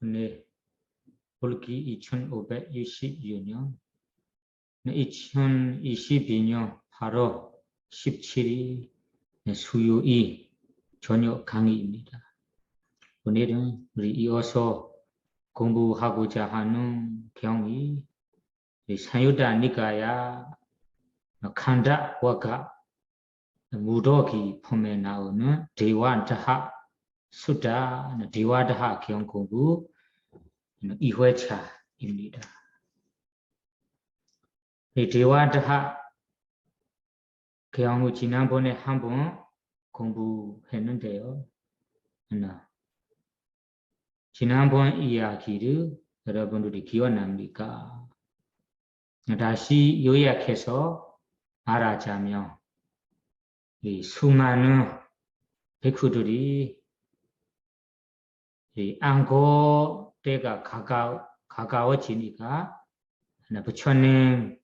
오늘 볼기 2520년 2022년 8월 17일 수요일 저녁 강의입니다. 오늘은 우리 이어서 공부하고자 하는 경이 산유다 니가야 칸다와가 무더기 폼에 나오는 대와다하 수다 대와다하 경 공부 2회차입니다. 이 대와다하 경우 지난번에 한번 공부했는데요. 지난번 이야기를 여러분들이 기억납니까? 다시 요약해서 말하자면 이 수많은 백후들이 이 안고 때가 가까워지니까 부처님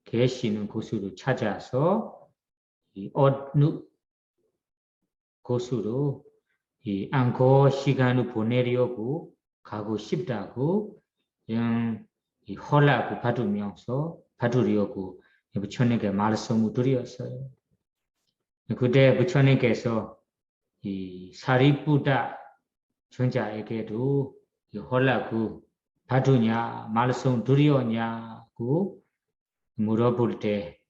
계시는 곳으로 찾아서 이 어느 곳으로 이 안고 시간을 보내려고 가고 싶다고 그냥 이 허락을 받으려고 부처님께 말씀을 드렸어요. 그때 부처님께서 이 사리부다 전자에게도 이 허락을 받으냐 말씀 드렸냐고 물어볼 때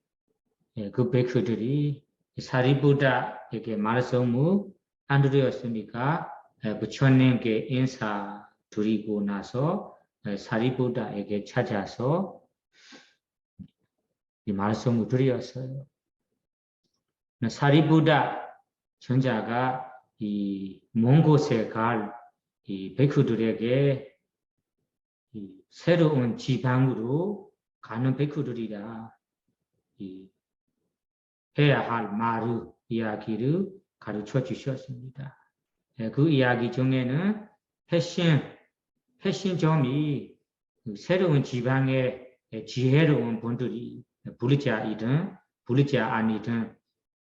그 백hu들이 사리부다에게 말씀을 안 드렸으니까 부처님께 인사 드리고 나서 사리부다에게 찾아서 이 말씀을 드렸어요. 사리부다 전자가 이 먼 곳에 갈 이 백hu들에게 이 새로운 지방으로 가는 백hu들이라 이 해야 할 말을 이야기를 가르쳐 주셨습니다. 그 이야기 중에는 핵심점이 새로운 지방의 지혜로운 분들이 불자 아니든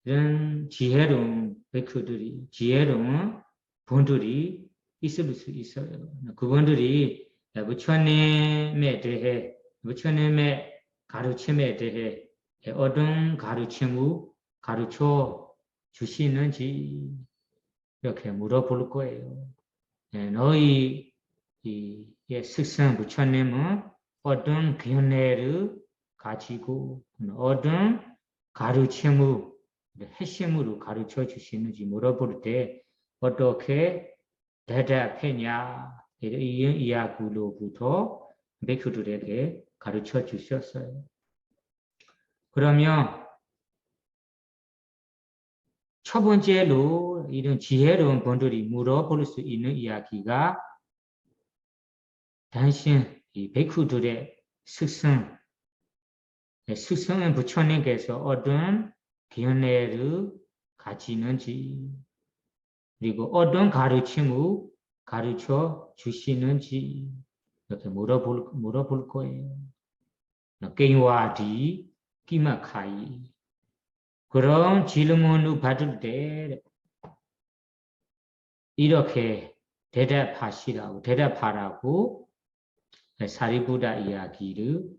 이런 지혜로운 백hu들이 지혜로운 분들이 있을 수 있어요. 그분들이 부처님에 대해 부처님의 가르침에 대해 어떤 가르침을 가르쳐 주시는지 이렇게 물어볼 거예요. 너희 스승 부처님은 어떤 견해를 가지고 어떤 가르침을 핵심으로 가르쳐 주시는지 물어볼 때 어떻게 대답했냐 이 이야기로부터 백hu들에게 가르쳐 주셨어요. 그러면 첫 번째로 이런 지혜로운 분들이 물어볼 수 있는 이야기가 당신 이 백hu들의 스승은 부처님께서 어떤 견해를 가지는지 그리고 어떤 가르침을 가르쳐 주시는지 이렇게 물어볼 거예요. 깽와디 끼마카이 그런 질문을 받을 때 이렇게 대답하라고 사리부다 이야기를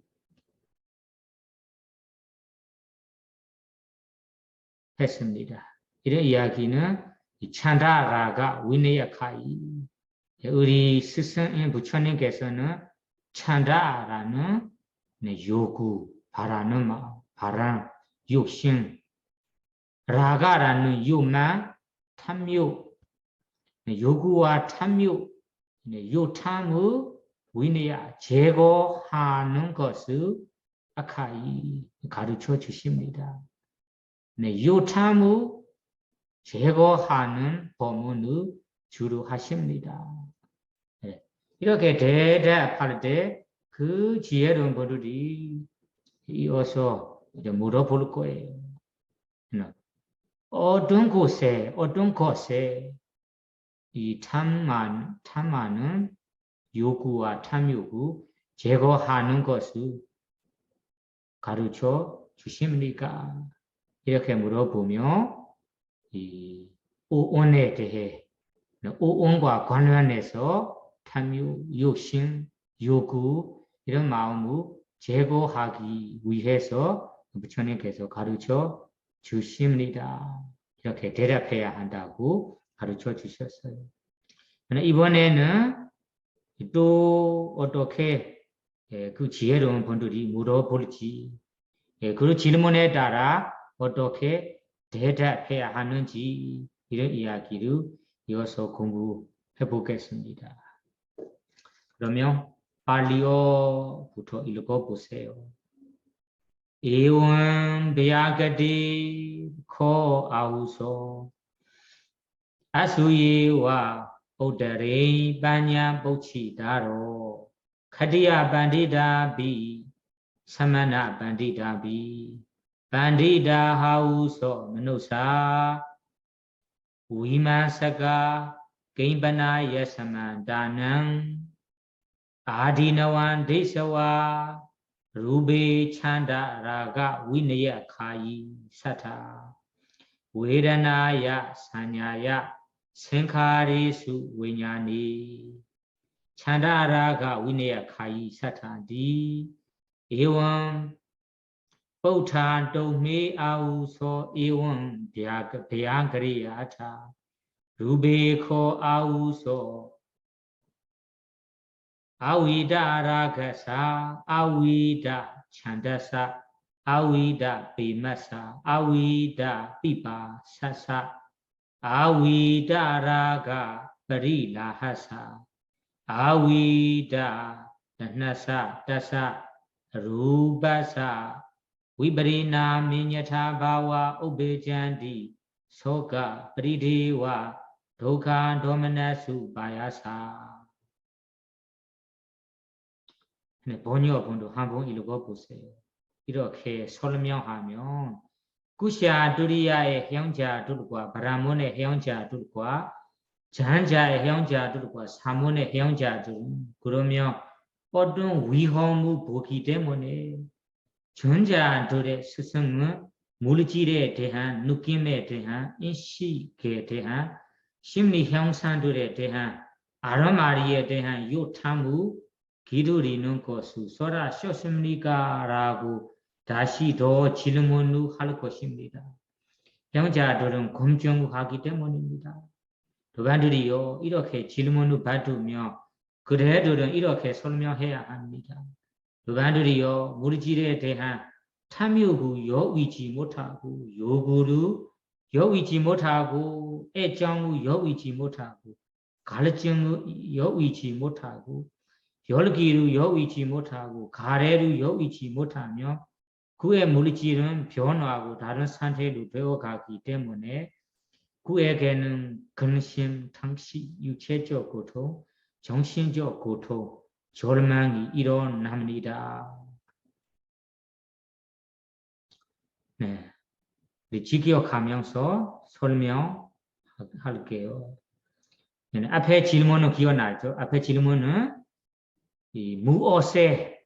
했습니다. 이런 이야기는 찬다라가 위네야카이 우리 스승인 부처님께서는 찬다라는 요구 바라는 마음 바람 욕심 라가라는 욕망 탐욕 요구와 탐욕 요탐의 위내야 제거하는 것을 아카이 가르쳐 주십니다. 요탐의 제거하는 법문을 주로 하십니다. 이렇게 대답할 때 그 지혜로운 분들이 이어서 물어볼 거예요. 어떤 것에 이 탐하는 요구와 탐욕을 제거하는 것을 가르쳐 주십니까? 이렇게 물어보면 이 오온에 대해 오온과 관련해서 탐욕, 욕심, 요구 이런 마음을 제거하기 위해서 부처님께서 가르쳐 주십니다. 이렇게 대답해야 한다고 가르쳐 주셨어요. 이번에는 또 어떻게 그 지혜로운 분들이 물어볼지 그 질문에 따라 어떻게 대답해야 하는지 이런 이야기를 이어서 공부해 보겠습니다. 그러면 팔리어부터 읽어보세요. 에원 베야가디 코 아우소 아수예와 오다레 반야 보치다로 카디야 반디다 비 사마나 반디다 비 반디다 하우소 마누사 위마사가 게임바나 예사만다낭 아디나완 데서와 루베 찬다 라가 위네야 카이 사타 웨라나야 사냐야 생카리수 위냐니 찬다 라가 위네야 카이 사타디 에원 뽀타 도메 아우소 에원 벼양그리야타 루베코 아우소 아위다 라가사 아위다 찬다사 아위다 비마사 아위다 비바 사사 아위다 라가 바리라하사 아위다 나사 다사 루바사 위바리나 미냐타 바와 우베잔디 소가 프리디와 도카 도마나수 바야사 번역 분도 한번 읽어보세요. 이렇게 설명하면 구샤 두리야의 형제들과 바라문의 형제들과 잔자의 형제들과 사문의 형제들은 그러면 어떤 위험을 보기 때문에 전자들의 스승은 물질에 대한 느낌에 대한 인식에 대한 심리 형상들에 대한 아르마리에 대한 요탐을 기도리는 것을 소라 쇼십니까라고 다시 더 질문을 할 것입니다. 형제들은 검증하기 때문입니다. 도반들이요 이렇게 질문을 받으며 그대들은 이렇게 설명해야 합니다. 도반들이요 물질에 대한 탐욕을 여의지 못하고 요구를 여의지 못하고 애정을 여의지 못하고 갈증을 여의지 못하고 열기를 여의지 못하고 가래를 여의지 못하며 그의 물질은 변화하고 다른 상태로 되어가기 때문에 그에게는 근심, 탐시, 육체적 고통, 정신적 고통, 절망이 일어납니다. 네, 지기억하면서 설명할게요. 네, 앞에 질문은 기억나죠? 앞에 질문은 이 무엇에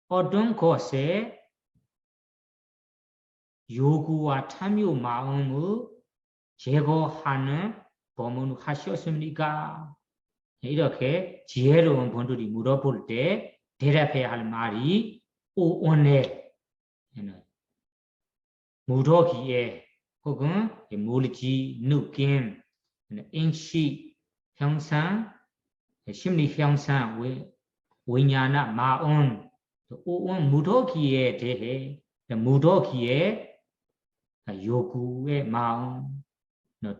어떤 것에 요구와 탐욕 마음을 제거하는 법문을 하셨습니까? 이렇게 지혜로운 분들이 물어볼 때 대답해야 할 말이 오온에 무더기에 혹은 물질, 느낌, 인식, 형상, 심리 형상, 위냐나 마음, 오온 무더기에 대해 무더기에 요구의 마음,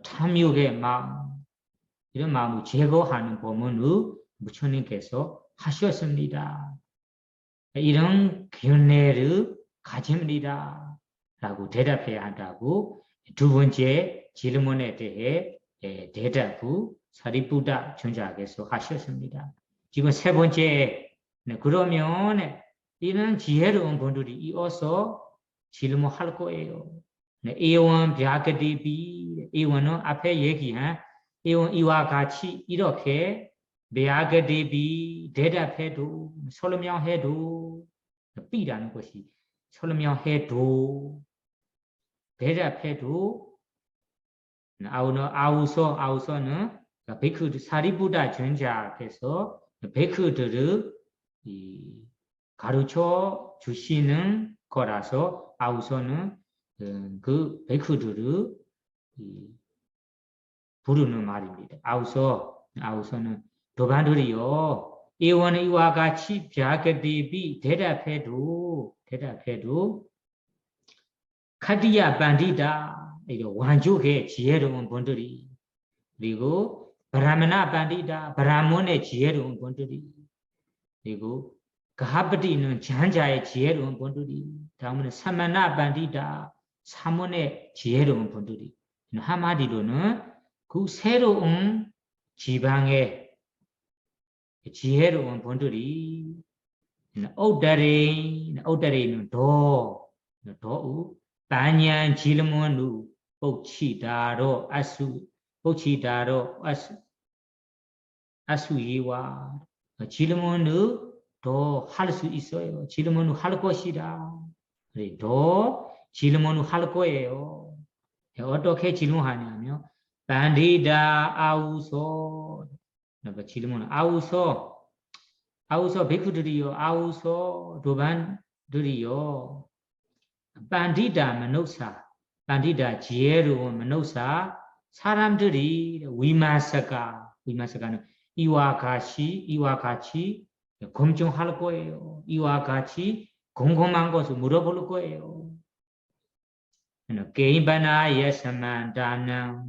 탐욕의 마음 이런 마음을 제거하는 법문을 부처님께서 하셨습니다. 이런 견해를 가집니다. 라고 대답해야 한다고 두 번째 질문에 대해 대답을 사리부다 전자께서 하셨습니다. 지금 세 번째 그러면 이런 지혜로운 분들이 이어서 질문할 거예요. 에원 벼가디비 에원은 앞에 얘기한 에원 이와 같이 이렇게 벼가디비 대답해도 설명해도 삐라는 것이 설명해도 대답해도 아우서는 비크 사리부다 전자께서 베크들을 이 가르쳐 주시는 거라서 아우서는 그 베크들을 부르는 말입니다. 아우서는 도반들이요. 이원 이와 같이 벼게대비 대답해도 카디야 반디다 이거 완주게 지혜로운 분들이 그리고 브라ಹ్మణ 반디다 브라몬의 지혜로운 분들이 그리고 가하바디는 잔자의 지혜로운 분들이 다음은 사마나 반디다 사몬의 지혜로운 분들이 한마디로는 그 새로운 지방의 지혜로운 분들이 옥다리는 더 반얀 질문루 복치다로 아수이와 질문을 더 할 수 있어요. 질문을 할 것이다. 더 질문을 할 거예요. 어떻게 질문하냐면 반디다 아우소 질문 아우소 베쿠들이요 아우소 도반들이요 반디다 마누사 반디다 지혜로운 마누사 사람들이 위마사가는 이와 같이 검증할 거예요. 이와 같이 궁금한 것을 물어볼 거예요. 게임바나 예사만다나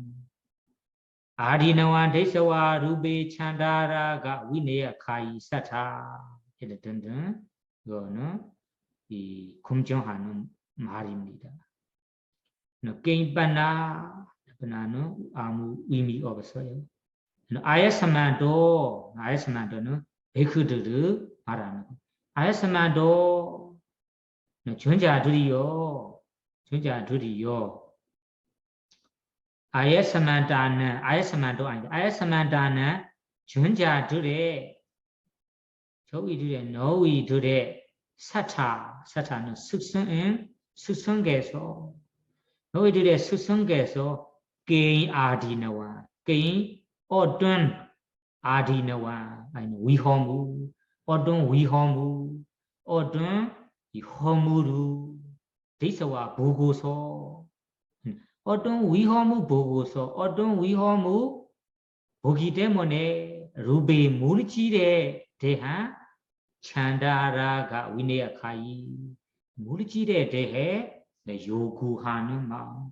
아디나와 데서와 루베 찬다라가 위네야 카이 사타 이래 등등 이거는 이 검증하는 말입니다. 게임바나는 아무 의미 없어요. 아야사만도는 베크들을 말하는 거. 아야사만도 전자들이요. 아야사만도 아니다. 아야사만다는 전자들의 저희들의 너희들의 사타는 스승께서 너희들의 스승께서 개인 아디나와 개인 어떤 아디나와 아니 위험무 어떤 위험무 어떤 이 허무루 대서와 보고서 어떤 위험무 보고서 어떤 위험무 보기 때문에 루베 물질에 대한 찬다라가 위네야카이 물질에 대해 요구하는 마음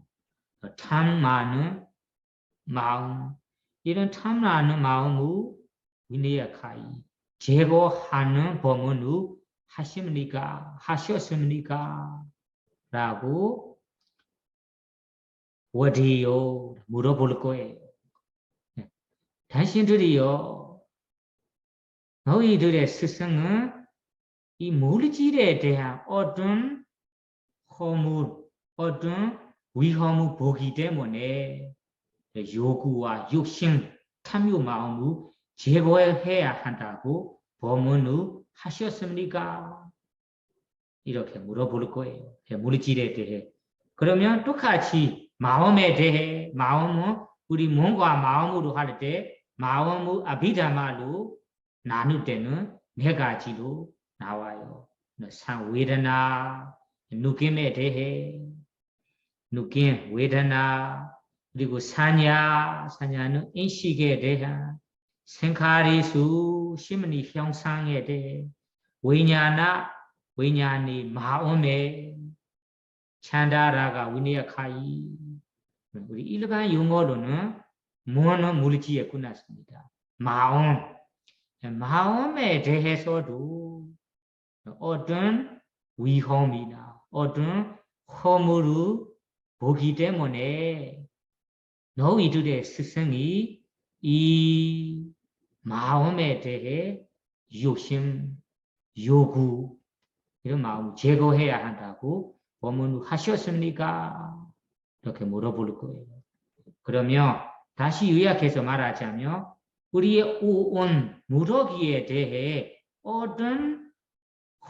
탐하는 마음 이런 탐나는 마음을 위네야카이 제거하는 법문을 하셨습니까? 라고 어디요? 물어볼 거예요. 당신들이요. 너희들의 스승은 이 물질에 대한 어떤 허물, 어떤 위험을 보기 때문에 요구와 욕심, 탐욕 마음을 제거해야 한다고 법문을 하셨습니까? 이렇게 물어볼 거예요. 물질에 대해. 그러면 똑같이 마음에 대해, 마음은 우리 몸과 마음으로 할 때 마음을 아비다마로 나눌 때는 네 가지로 나와요. 상웨드나, 느낌에 대해, 느낌, 웨드나, 그리고 사냐는 인식에 대한, 생카리수, 심리 형상에 대해, 위냐니 마음에 찬다라가 위네야카이 우리 일반 용어로는 무언은 물질에 끝났습니다. 마음에 대해서도 어떤 위험이나 어떤 허물을 보기 때문에 너희들의 스승이 이 마음에 대해 욕심, 요구 이런 마음을 제거해야 한다고 법문을 하셨습니까? 이렇게 물어볼 거예요. 그러면 다시 요약해서 말하자면 우리의 오온 무더기에 대해 어떤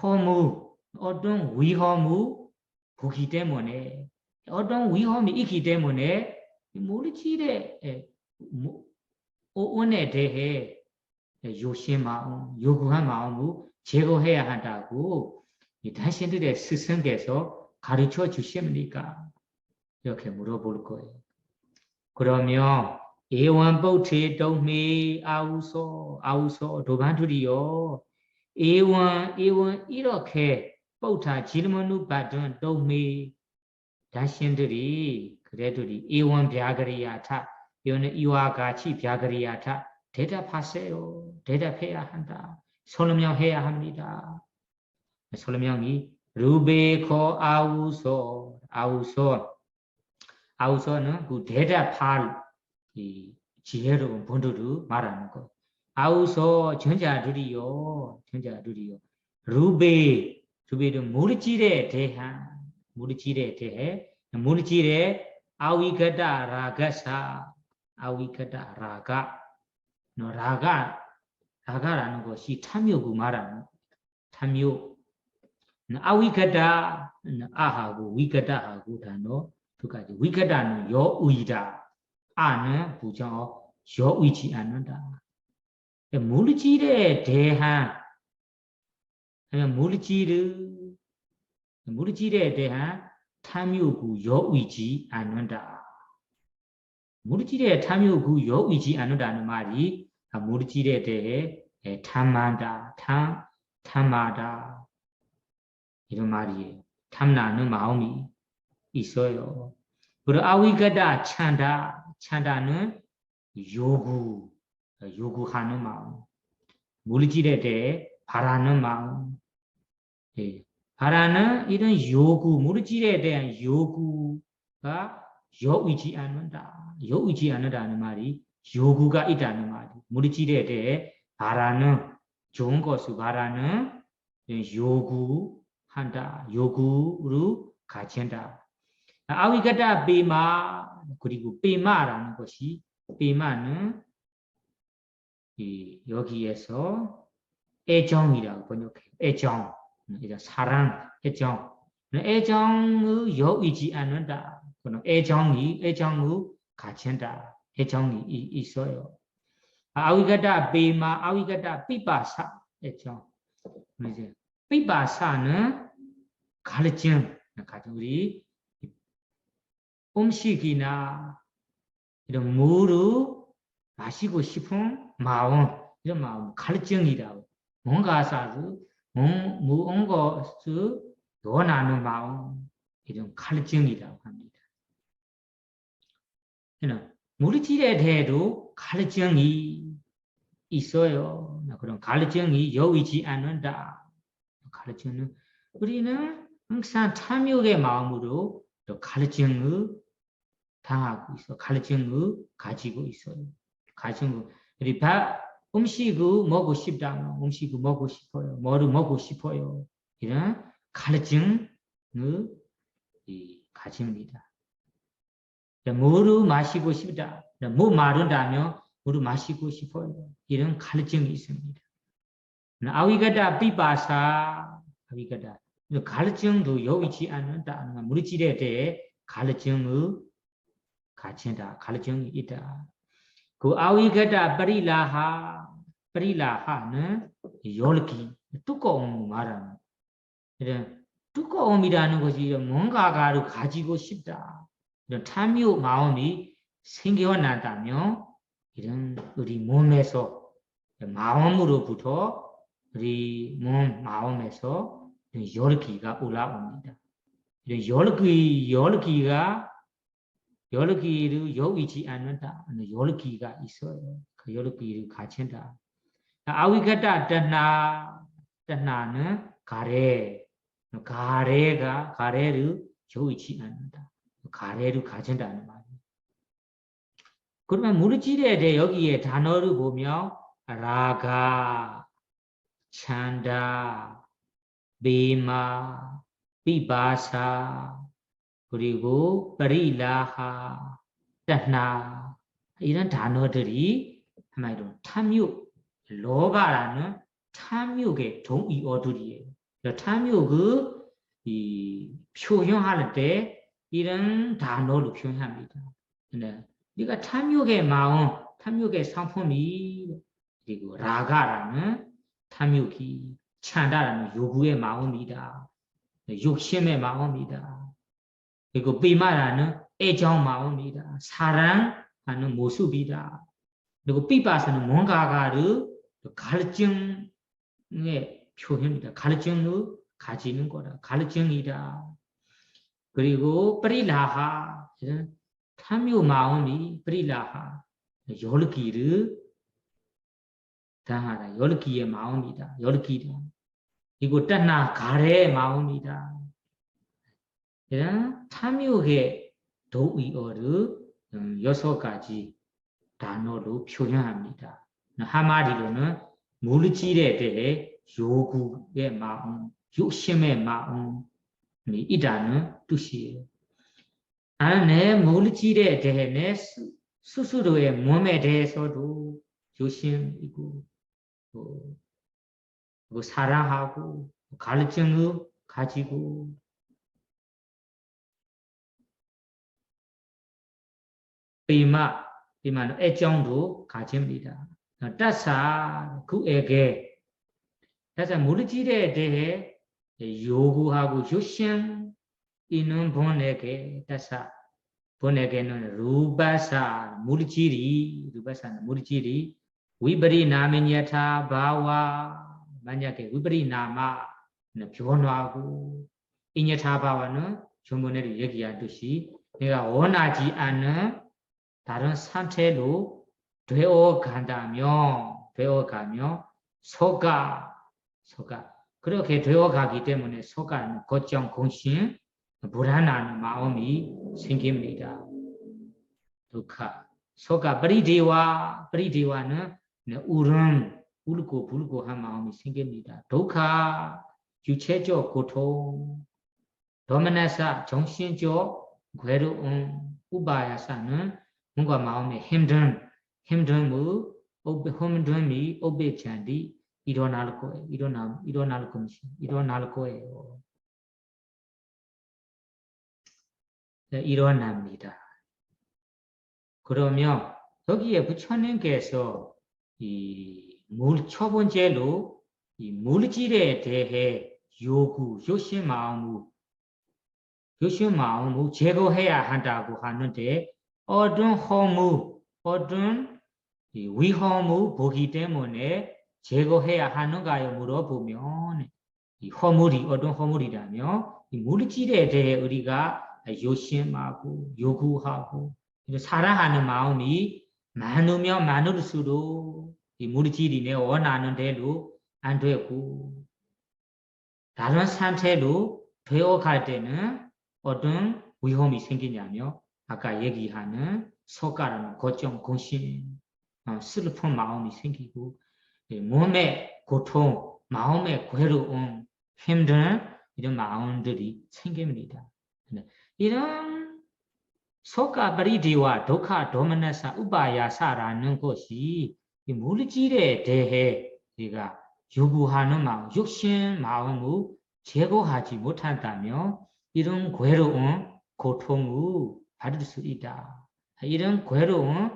허물, 어떤 위험을 보기 때문에 어떤 위험이 있기 때문에 물질의 오온에 대해 요심마음, 요구한 마음을 제거해야 한다고 당신들의 스승께서 가르쳐 주십니까? 이렇게 물어볼 거예요. 그러면 에원보체 동미 아우소 도반두리요. 에원 이렇게 보타 질문을 받은 동미 당신들이 그래도리 에원 벼그리야타 이거는 이와 같이 벼그리야타 대답하세요. 대답해야 한다. 설명해야 합니다. 설명이 루베코 아우소는 그 대답할 이 지혜로운 분들을 말하는 거. 아우소 전자들이요. 루베는 물질에 대해 물질의 아위가다 라가 라가라는 것이 탐욕을 말하는 탐욕. 아위가다 아하고 위가다하고 단어 두 가지. 위가다는 여의다. 아는 부정 여의지 않는다. 물질에 대한 물질에 대한 탐욕을 여의지 않는다. 물질에 탐욕을 여의지 않는다는 말이 물질에 대해 탐하다 이런 말이에요. 탐나는 마음이 있어요. 그리고 아위가다 찬다는 요구하는 마음, 물질에 대해 바라는 마음, 바라는 이런 물질에 대한 요구가 여의지 않는다는 말이 요구가 있다는 말이 물질에 대해 바라는 좋은 것을 바라는 요구로 가진다. 아위가다 베마 그리고 베마라는 것이 베마는 여기에서 애정이라고 번역해요. 애정, 사랑, 애정을 여의지 않는다. 애정을 가진다. 애정이 있어요. 아위가다 베마, 아위가다 삐바사 애정. 이제 삐바사는 가르침, 우리 음식이나 이런 물을 마시고 싶은 마음, 이런 마음, 가르침이라고. 뭔가 무언 것을 원하는 마음, 이런 가르침이라고 합니다. 물질에 대해도 가르침이 있어요. 그런 가르침이 여의지 않는다. 가르침은 우리는 항상 탐욕의 마음으로 가르침을 당하고 있어. 가르침을 가지고 있어요. 우리 음식을 먹고 싶다면 음식을 먹고 싶어요. 뭐를 먹고 싶어요. 이런 가르침을 가집니다. 물을 마시고 싶다. 뭐 마른다면 물을 마시고 싶어요. 이런 가르침이 있습니다. 아위가다 비바사 아위가다 가르침도 여의지 않는다. 물질에 대해 가르침을 가진다. 가르침이 있다. 그 아위가다ปริ라하는 열기, 두꺼움 말하는. 이런 두꺼움이라는 것이 뭔가를 가지고 싶다. 이런 탐욕 마음이 생겨난다면 이런 우리 몸에서 마음으로부터 우리 마음에서 열기가 올라옵니다. 이런 열기를 여의지 않는다. 열기가 있어요. 그 열기를 가진다. 아위가다 τဏா는 가래를 여의지 않는다. 가래를 가진다는 말이에요. 그러면 물질에 대해 여기에 단어를 보면 라가, 찬다, 베마, 비바사, 그리고ปริ라하, τဏা 이런 단어들이 한마디로 탐욕, 로바라는 탐욕의 동의어들이에요. 탐욕을 표현할 때 이런 단어로 표현합니다. 우리가 탐욕의 마음, 탐욕의 상품이 그리고 라가라는 탐욕이, 찬다라는 요구의 마음이다. 욕심의 마음이다. 그리고 비마라는 애정 마음이다. 사랑하는 모습이다. 그리고 비바사는 뭔가를 갈증의 표현이다. 갈증을 가지는 거다. 갈증이다. 그리고 프리라하, 탐욕 마음이 프리라하, 열기를 당하다. 열기의 마음이다. 열기다. 그리고 따나 가래의 마음이다. 이런 탐욕의 도의어를 6가지 단어로 표현합니다. 한마디로는 물질에 대해 요구의 마음, 욕심의 마음이 있다는 뜻이에요. 내 물질에 대해 내 스스로의 몸에 대해서도 욕심이고 사랑하고 갈증을 가지고 비마는 애정도 가집니다. 따사 그에게 따사 물질에 대해 요구하고 욕심 있는 분에게 따사 분에게는 루바사는 물질이 위바리나미냐타 바와 만약에 위바리나마는 변화하고 이냐타 바와는 전번에 얘기하듯이 내가 원하지 않는 다른 상태로 되어가며 속아 그렇게 되어가기 때문에 속아는 걱정, 공심, 불안한 마음이 생깁니다. 두카. 속아 브리디와는 울고 불고한 마음이 생깁니다. 두카 유체적 고통, 도메나사 정신적 괴로움, 우바야사는 뭔가 마음에 힘듦이 오베찬디 일어날 거예요. 일어납니다. 그러면 여기에 부처님께서 첫 번째로 이 물질에 대해 욕심 마음을 제거해야 한다고 하는데 어떤 위험을 보기 때문에 제거해야 하는가요? 물어보면 어떤 허물이라면 이 물질에 대해 우리가 욕심하고 요구하고 사랑하는 마음이 많으면 많을수록 이 물질이 내 원하는 대로 안 되고 다른 상태로 되어갈 때는 어떤 위험이 생기냐면 아까 얘기하는 속가라는 걱정, 공심, 슬픈 마음이 생기고 몸의 고통, 마음의 괴로움, 힘든 이런 마음들이 생깁니다. 이런 속가 브리디와 도카 도마나사 우바야사라는 것이 물질에 대해 우리가 요구하는 마음, 욕심 마음을 제거하지 못한다면 이런 괴로움, 고통을 받을 수 있다. 이런 괴로움,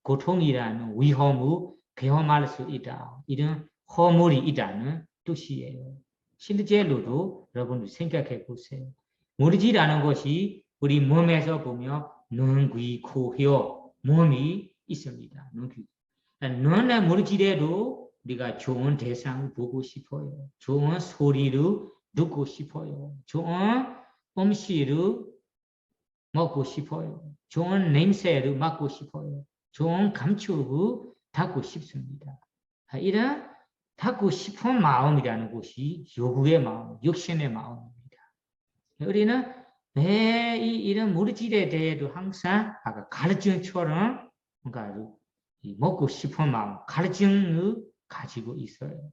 고통이라는 위험을 경험할 수 있다. 이런 허물이 있다는 뜻이에요. 실제로도 여러분들 생각해 보세요. 물질이라는 것이 우리 몸에서 보면 눈, 귀, 코, 혀, 몸이 있습니다. 눈의 물질에도 우리가 좋은 대상을 보고 싶어요. 좋은 소리를 듣고 싶어요. 좋은 음식을 먹고 싶어요. 좋은 냄새를 맡고 싶어요. 좋은 감촉을 받고 싶습니다. 이런 받고 싶은 마음이라는 것이 요구의 마음, 욕심의 마음입니다. 우리는 매 이런 물질에 대해도 항상 아까 갈증처럼 뭔가 먹고 싶은 마음, 갈증을 가지고 있어요.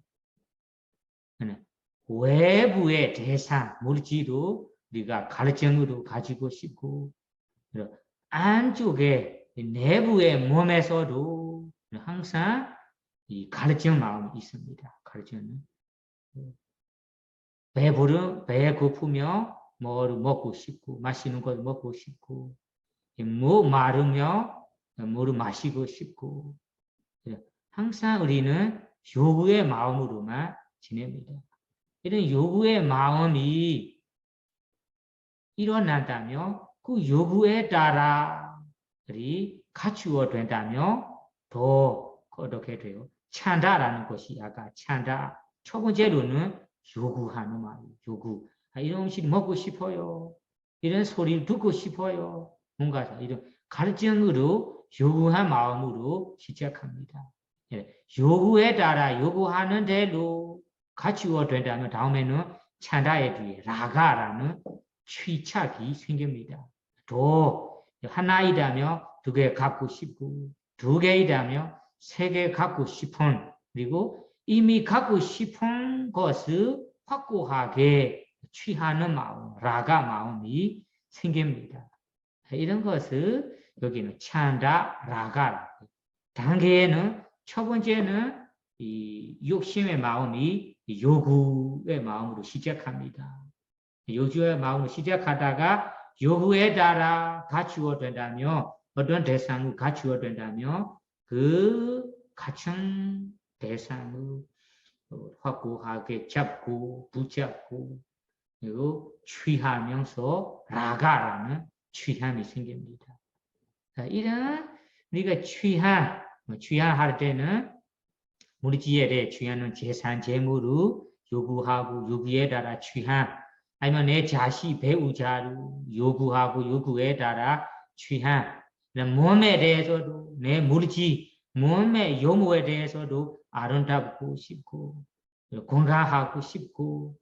외부의 대상, 물질도 우리가 갈증으로 가지고 싶고 안쪽에 내부의 몸에서도 항상 이 갈증 마음이 있습니다. 갈증은 배 고프며 뭐를 먹고 싶고 마시는 걸 먹고 싶고 마르며 물을 마시고 싶고 항상 우리는 요구의 마음으로만 지냅니다. 이런 요구의 마음이 일어난다면 그 요구에 따라 우리 갖추어 된다면 더 어떻게 돼요? 찬다라는 것이 아까 찬다. 첫 번째로는 요구하는 말이에요. 요구. 이런 음식 먹고 싶어요. 이런 소리를 듣고 싶어요. 뭔가 이런 갈증으로 요구한 마음으로 시작합니다. 요구에 따라 요구하는 대로 갖추어 된다면 다음에는 찬다에 뒤에 라가라는 취착이 생깁니다. 더 하나이다면 두 개 갖고 싶고 두 개이다면 세 개 갖고 싶은 그리고 이미 갖고 싶은 것을 확고하게 취하는 마음, 라가 마음이 생깁니다. 이런 것을 여기는 찬다, 라가 단계에는 첫 번째는 이 욕심의 마음이 요구의 마음으로 시작합니다. 요구의 마음으로 시작하다가 요구에 따라 갖추어 된다면 어떤 대상을 갖추어 된다면 그 갖춘 대상을 확고하게 잡고 붙잡고 그리고 취하면서 라가라는 취함이 생깁니다. 이런 우리가 취할 때는 물질에 대해 취하는 재산, 재물을 요구하고 요구에 따라 취한 아니면 내 자식, 배우자를 요구하고 요구에 따라 취한 몸에 대해서도 내 물질, 몸의 요모에 대해서도 아름답고 싶고 건강하고 싶고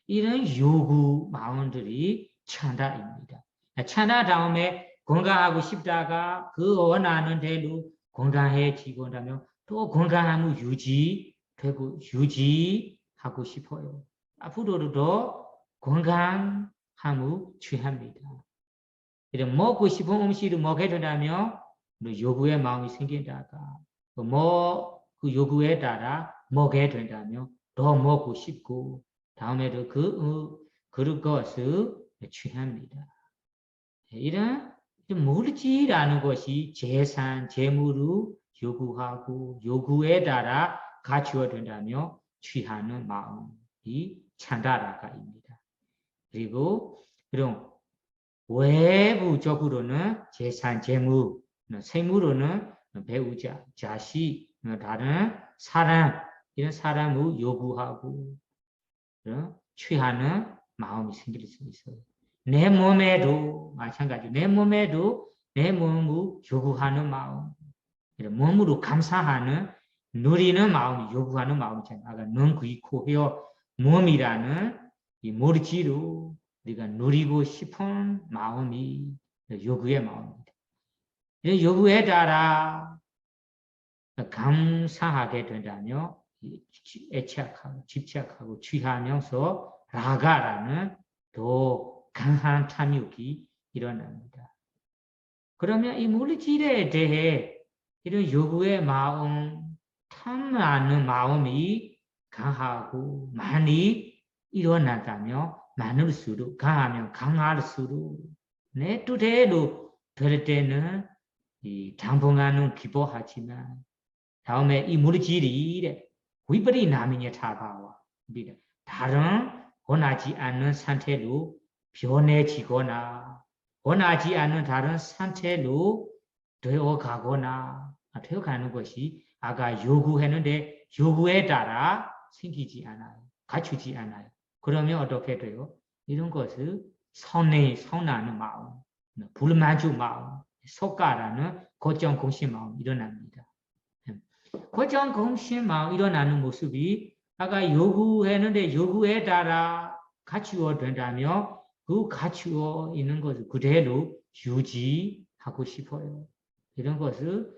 이런 요구 마음들이 찬다입니다. 찬다 다음에 건강하고 싶다가 그 원하는 대로 건강해지고 나면 또 건강함을 유지되고 유지하고 싶어요. 앞으로도 더 건강함을 취합니다. 이런 먹고 싶은 음식을 먹게 된다면 요구의 마음이 생긴다가 그 요구에 따라 먹게 된다면 더 먹고 싶고 다음에도 그럴 것을 취합니다. 이런 물질이라는 것이 재산, 재물을 요구하고 요구에 따라 갖추어 된다며 취하는 마음이 찬다라가입니다. 그리고 이런 외부적으로는 재산, 재물, 생물로는 배우자, 자식, 다른 사람, 이런 사람을 요구하고 취하는 마음이 생길 수 있어요. 내 몸에도 마찬가지로 내 몸에도 내 몸을 요구하는 마음, 몸으로 감사하는 누리는 마음이 요구하는 마음이잖아요. 아까 눈, 귀, 코, 혀, 몸이라는 이 물질로 우리가 누리고 싶은 마음이 요구의 마음입니다. 이 요구에 따라 감사하게 된다면 애착하고 집착하고 취하면서 라가라는 더 강한 탐욕이 일어납니다. 그러면 이 물질에 대해 이런 요구의 마음, 탐나는 마음이 강하고 많이 일어나다면 많을수록 강하면 강할수록 내 뜻대로 될 때는 이 당분간은 기뻐하지만 다음에 이 물질이 위버리나미냐 타바와 다른 원하지 않는 상태로 변해지거나 원하지 않는 다른 상태로 되어가거나 되어가는 것이 아까 요구했는데 요구에 따라 생기지 않아요. 갖추지 않아요. 그러면 어떻게 돼요? 이런 것을 선나는 마음, 불만족 마음, 속가라는 고정공신 마음 일어납니다. 고정공신 마음 일어나는 모습이 아까 요구했는데 요구에 따라 갖추어 된다면 그 갖추어 있는 것을 그대로 유지하고 싶어요. 이런 것을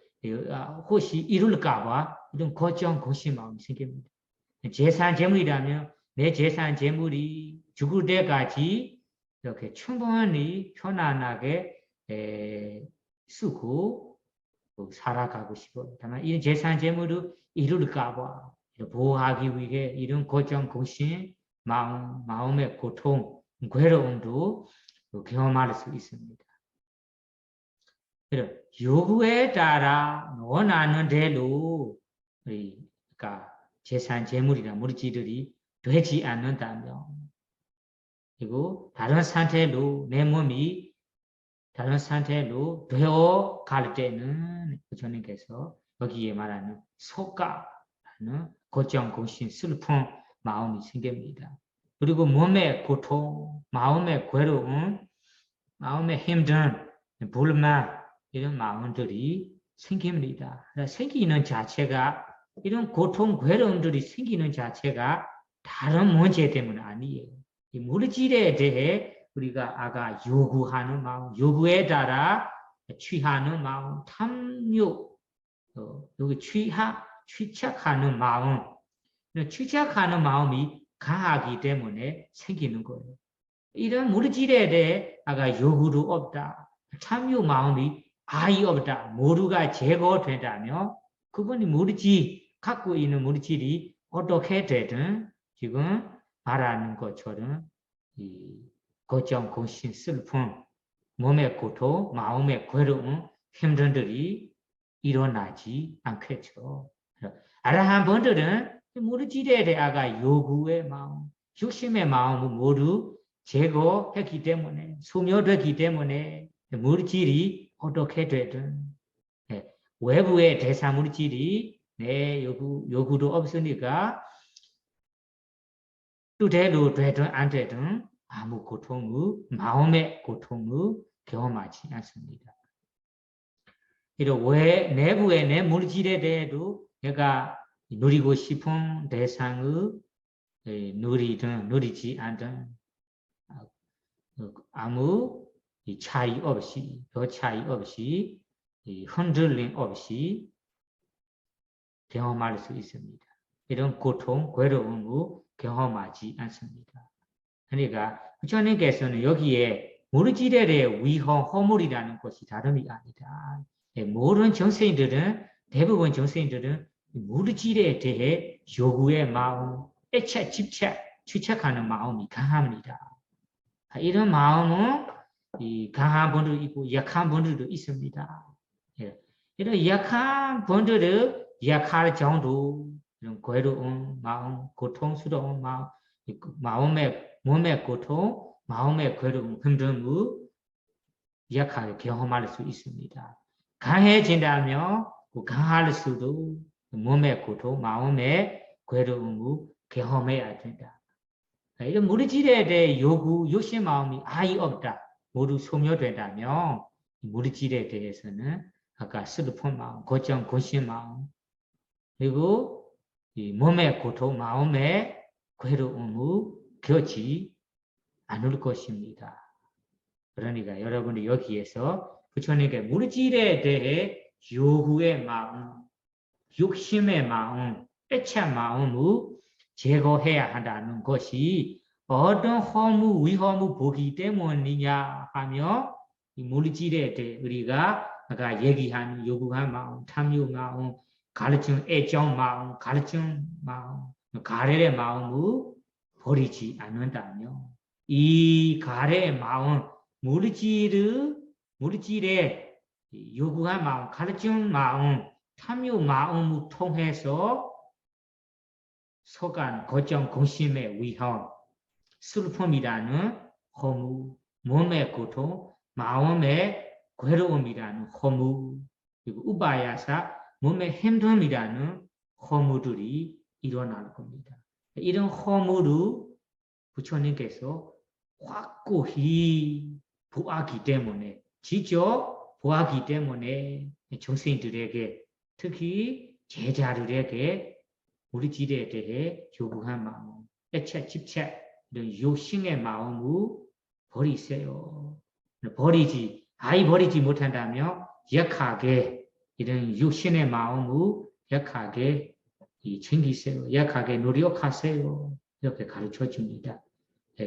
혹시 이룰까봐 이런 고정공신 마음이 생깁니다. 재산 재물이라면 내 재산 재물이 죽을 때까지 이렇게 충분히 편안하게 쓰고 살아가고 싶어요. 다만 이 재산 재물을 이룰까봐 보호하기 위해 이런 고정공신 마음의 고통, 괴로움도 경험할 수 있습니다. 요구에 따라 원하는 대로 우리가 재산 재물이나 물질들이 되지 않는다면 그리고 다른 상태로 내 몸이 다른 상태로 되어 갈 때는 부처님께서 여기에 말하는 속가라는 고정공신 슬픈 마음이 생깁니다. 그리고 몸의 고통, 마음의 괴로움, 마음의 힘든 불만 이런 마음들이 생깁니다. 생기는 자체가 이런 고통, 괴로움들이 생기는 자체가 다른 문제 때문 아니에요. 이 물질에 대해 우리가 아까 요구하는 마음, 요구에 따라 취하는 마음, 탐욕, 여기 취착하는 마음, 취착하는 마음이 강하기 때문에 생기는 거예요. 이런 물질에 대해 아까 요구도 없다. 탐욕 마음이 아예 없다. 모두가 제거된다면 그분이 물질, 갖고 있는 물질이 어떻게 되든 지금 말하는 것처럼 이 고정, 공신, 슬픔, 몸의 고통, 마음의 괴로움, 힘든들이 일어나지 않겠죠. 아라한 분들은 물질에 대하여 요구의 마음, 욕심의 마음을 모두 제거했기 때문에, 소멸됐기 때문에 물질이 어떻게 되든 외부의 대사 물질이 내 요구도 없으니까 뜻대로 되든 안 되든 아무 고통을, 마음의 고통을 경험하지 않습니다. 이런 내부의 내 물질에 대해도 내가 누리고 싶은 대상을 누리든 누리지 않든 아무 차이 없이, 별 차이 없이, 흔들림 없이 경험할 수 있습니다. 이런 고통, 괴로움을 경험하지 않습니다. 그러니까 부처님께서는 여기에 물질에 대해 위험, 허물이라는 것이 다름이 아니다. 모든 정세인들은, 대부분 정세인들은 물질에 대해 요구의 마음, 애착, 집착, 추측하는 마음이 강합니다. 이런 마음은 강한 분들도 있고 약한 분들도 있습니다. 이런 약한 분들은 약할 정도, 이런 괴로운 마음, 고통스러운 마음, 몸의 고통, 마음의 괴로움, 힘듦을 약하게 경험할 수 있습니다. 강해진다면 강할 수도 몸의 고통, 마음의 괴로움을 경험해야 된다. 이런 물질에 대해 요구, 욕심 마음이 아예 없다. 모두 소멸된다면 물질에 대해서는 아까 슬픈 마음, 고정, 고심 마음, 그리고 이 몸의 고통, 마음의 괴로움을 겪지 않을 것입니다. 그러니까 여러분이 여기에서 부처님께 물질에 대해 요구의 마음, 욕심의 마음, 애착 마음을 제거해야 한다는 것이 어떤 허무, 위험을 보기 때문이냐 하며 이 물질에 대해 우리가 아까 얘기한 요구한 마음, 탐욕 마음, 가르침, 애정 마음, 가르침 마음, 가래의 마음을 버리지 않는다며 이 가래의 마음, 물질의 요구한 마음, 가르침 마음, 탐욕 마음을 통해서 소간, 고정, 공심의 위험, 슬픔이라는 허무, 몸의 고통, 마음의 괴로움이라는 허무, 그리고 우바야사, 몸의 힘듦이라는 허무들이 일어날 겁니다. 이런 허무를 부처님께서 확고히 보았기 때문에, 직접 보았기 때문에 정생들에게 특히 제자들에게 물질에 대해 요구한 마음, 애착, 집착, 이런 욕심의 마음을 버리세요. 아예 버리지 못한다면 약하게 이런 욕심의 마음을 약하게 챙기세요. 약하게 노력하세요. 이렇게 가르쳐 줍니다.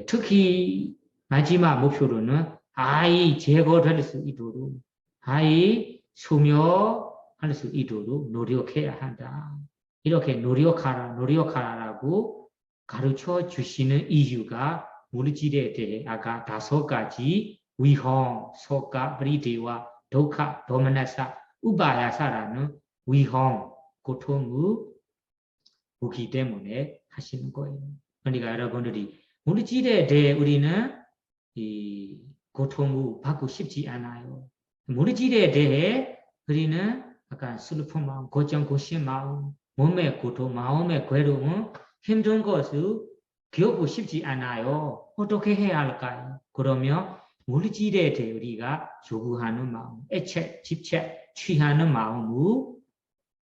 특히 마지막 목표로는 아이 제거될 수 있도록, 아이 소멸할 수 있도록 노력해야 한다. 이렇게 노력하라라고 가르쳐 주시는 이유가 물질에 대해 아까 5가지 위험, 속가, 브리대와 독하 도마나사 우바야사라는 위험 고통을 보기 때문에 하시는 거예요. 그러니까 여러분들이 무너지에 대해 우리는 이 고통을 받고 싶지 않아요. 무너지에 대해 우리는 약간 슬픈 마음, 고정 고심 마음, 몸의 고통, 마음의 괴로움, 힘든 것을 겪고 싶지 않아요. 어떻게 해야 할까요? 그러면 물질에 대해 우리가 요구하는 마음, 애착, 집착, 취하는 마음을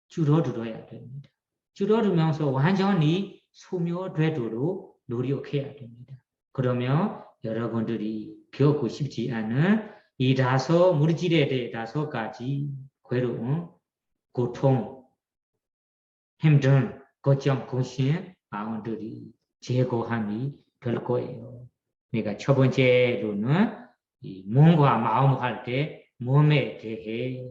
줄어들어야 됩니다. 줄어들면서 완전히 소멸되도록 노력해야 됩니다. 그러면 여러분들이 겪고 싶지 않은 이 물질에 대해 5가지 괴로움, 고통, 힘든 걱정, 고심 마음들이 제거함이 될 거예요. 그러니까 첫 번째로는 이 몸과 마음을 할 때 몸에 대해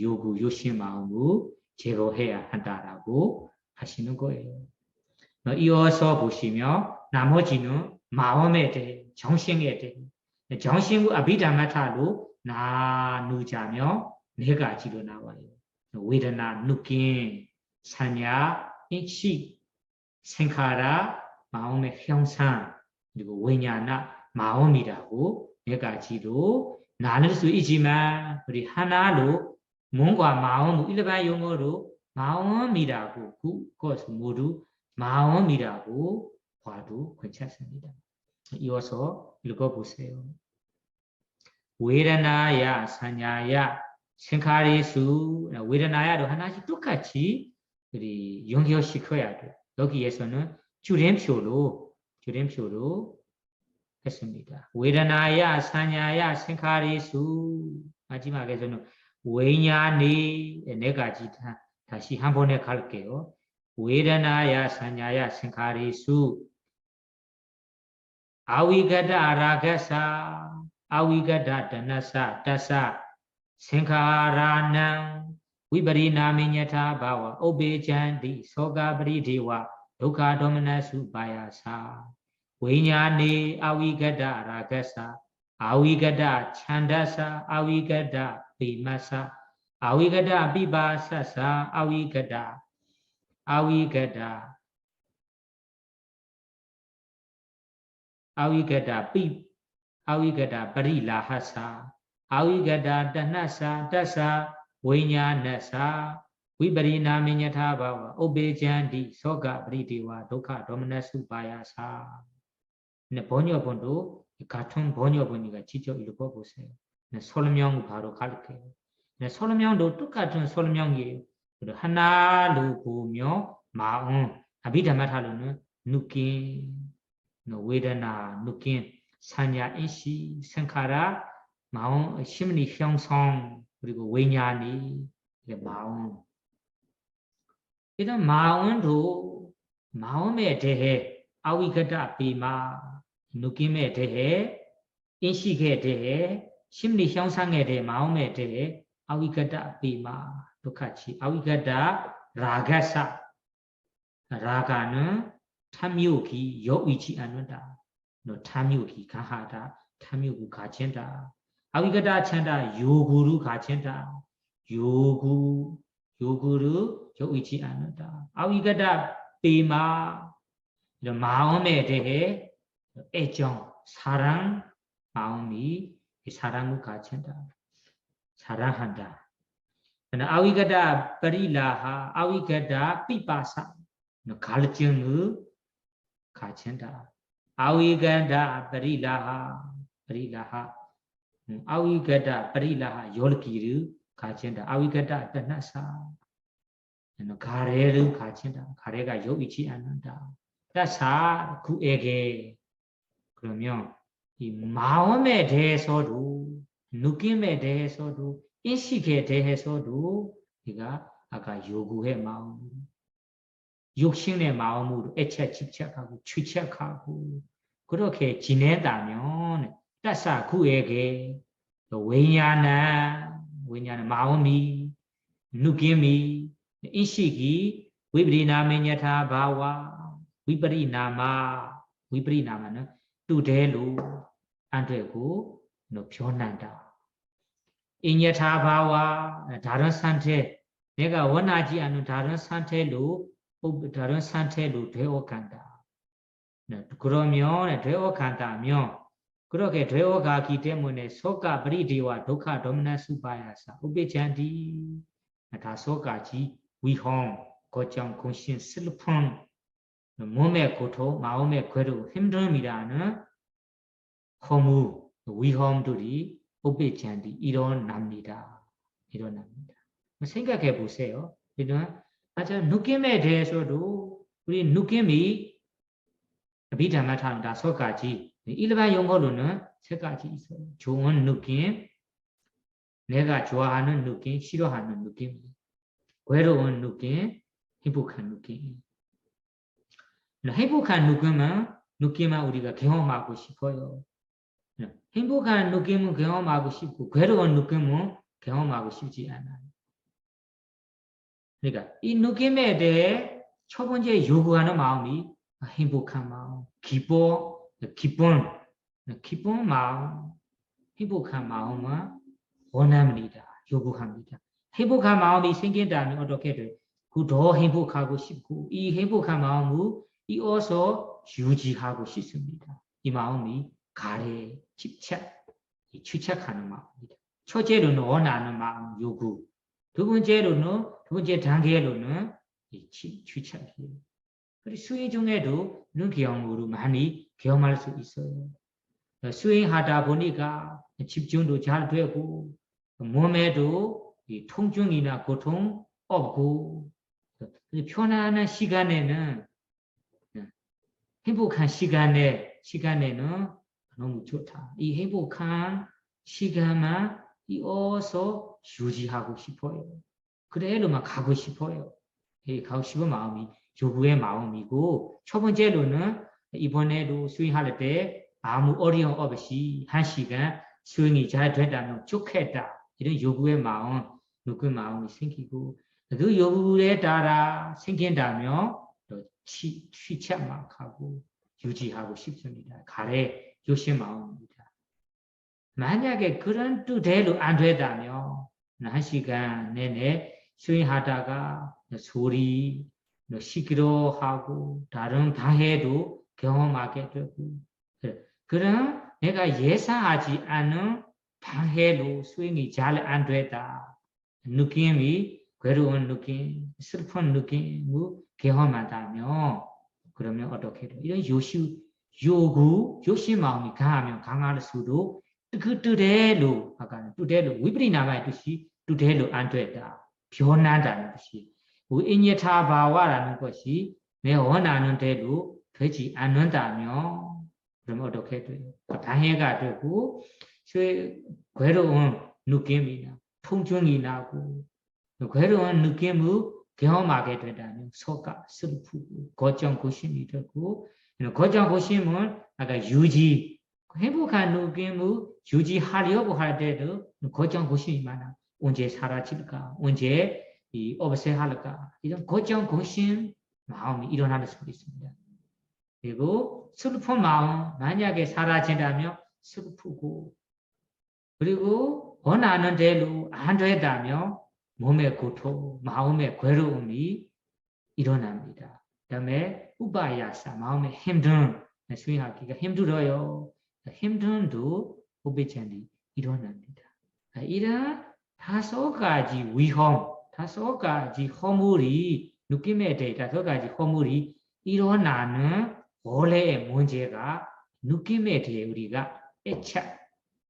요구, 요심 마음을 제거해야 한다라고 하시는 거예요. 이어서 보시면 나머지는 마음에 대해, 정신에 대해, 정신을 아비다마타로 나누자면 4가지로 나와요. 웨드나, 느낌, 사냐, 인식, 생카라, 마음의 형상, 그리고 왜냐나, 마음이라고 4가지로 나눌 수 있지만 우리 하나로 몸과 마음을 일반 용어로 마음이라고 그것을 모두 마음이라고 봐도 괜찮습니다. 이어서 읽어보세요. 웨르나야, 사냐야, 생카리수, 웨르나야도 하나씩 똑같이 우리 연결시켜야 돼. 여기에서는 줄임표로 했습니다. 웨르나야, 사냐야, 생카리수. 마지막에서는 왜냐니 4가지 다시 한 번에 갈게요. 웨르나야, 사냐야, 생카리수. 아위가다 아라가사, 아위가다 다나사, 다사, 생카라낭, 위바리나미냐타 바와, 오베잔디, 소가브리디와, 독하도마나수 바야사. 왜냐니 아위가다 아라가사, 아위가다 찬다사, 아위가다 비마사, 아위가다 비바사사, 아위가다 바리라하사, 아위가다 다나사, 다사, 왜냐나사, 위바리나미냐타 바와, 오베잔디, 소가브리디와, 독하도마나수 바야사. 번역본도 같은 번역본이가 직접 읽어보세요. 설명 바로 갈게요. 설명도 똑같은 설명이에요. 하나로 보며 마음, 아비다마타로는 느낌, 웨드나, 느낌, 사냐, 인시, 생카라, 마음, 심리 형성, 그리고 왜냐니, 마음. 이런 마음도 마음에 대해 아위가다 비마, 느낌에 대해, 인식에 대해, 심리 형상에 대해, 마음에 대해 아위가다 비마 똑같이 아위가다 라가사, 라가는 탐욕이 여의치 않는다. 탐욕이 강하다, 탐욕을 가진다. 아위가다 찬다, 요구를 가진다. 요구를 여의치 않는다. 아위가다 비마, 마음에 대해 애정, 사랑, 마음이 사랑을 가진다. 사랑한다. 아위가다 바리라하, 아위가다 비바사, 갈증을 가진다. 아위가다 바리라하, 아위가다 바리라하, 열기를 가진다. 아위가다 다나사, 가래를 가진다. 가래가 여의치 않는다. 다사, 그에게. 그러면 이 마음에 대해서도, 느낌에 대해서도, 인식에 대해서도 우리가 아까 요구의 마음, 육신의 마음으로 애착, 집착하고 취착하고 그렇게 지낸다면 따사 그에게 왜냐나 마음이, 느낌이, 인식이 위브리나메냐타 바와, 위브리나마는 뚜대로 안 되고 변한다. 인여타 바와 다른 상태 내가 원하지 않는 다른 상태로 다른 상태로 되어간다. 그러면 되어간다면 그렇게 되어가기 때문에 소가 브리디와 독하 도미나수바야사 우베잔디 다 소가지 위험 고정 공신 슬픔 몸의 고통 마음의 괴로움 힘듦이라는 허무 위험들이 우베잔디 일어납니다. 생각해 보세요. 이런 느낌에 대해서도 우리 느낌이 비담마타는 다 소가지 일반 용어로는 세 가지 있어요. 좋은 느낌, 내가 좋아하는 느낌, 싫어하는 느낌, 외로운 느낌, 행복한 느낌. 행복한 느낌은 우리가 경험하고 싶어요. 행복한 느낌은 경험하고 싶고 괴로운 느낌은 경험하고 싶지 않아요. 그러니까 이 느낌에 대해 첫 번째 요구하는 마음이 행복한 마음, 기쁜 마음, 행복한 마음은 원합니다. 요구합니다. 행복한 마음이 생긴다면 어떻게 돼? 더 행복하고 싶고 이 행복한 마음을 이어서 유지하고 싶습니다. 이 마음이 가래, 집착하는 마음입니다. 첫째로는 원하는 마음, 요구. 두 번째 단계로는 집착이에요. 그리고 수행 중에도 이런 경우로 많이 경험할 수 있어요. 수행하다 보니까 집중도 잘 되고 몸에도 통증이나 고통 없고 편안한 시간에는 행복한 시간에는 너무 좋다. 이 행복한 시간만 이어서 유지하고 싶어요. 그대로만 가고 싶어요. 가고 싶은 마음이 요구의 마음이고 첫 번째로는 이번에도 수행할 때 아무 어려움 없이 1시간 수행이 잘 된다면 좋겠다. 이런 요구의 마음, 요구의 마음이 생기고 그 요구에 따라 생긴다면 또 취착만 하고 유지하고 싶습니다. 가래 요시 마음입니다. 만약에 그런 뜻대로 안 되다면 1시간 내내 수행하다가 소리, 시끄러워하고 다른 방해도 경험하게 되고 그럼 내가 예상하지 않은 방해로 수행이 잘 안 되다. 느낌이 괴로운 느낌, 슬픈 느낌을 경험한다면 그러면 어떻게 돼요? 이런 요시 마음이 강하면 강할수록 그 뜻대로 위브리나마의 뜻이 뜻대로 안 됐다. 변한다는 뜻이 인여타바와라는 것이 내 원하는 대로 되지 않는다면 그러면 어떻게 돼요? 방해가 되고 괴로운 느낌이나 통증이 나고 괴로운 느낌을 경험하게 되다면 속가 슬프고 고정고심이 되고 고정고심은 아까 행복한 느낌을 유지하려고 할 때도 고정고심이 많아. 언제 사라질까? 언제 없애할까? 이런 고정고심 마음이 일어날 수도 있습니다. 그리고 슬픈 마음 만약에 사라진다면 슬프고 그리고 원하는 대로 안 되다면 몸의 고통, 마음의 괴로움이 일어납니다. 그 다음에 우바야사, 마음의 힘듦, 수행하기가 힘들어요. 힘듦도 우베잔디 일어납니다. 이런 5가지 위험, 5가지 허물이 느낌에 대해 5가지 허물이 일어나는 원래의 문제가 느낌에 대해 우리가 애착,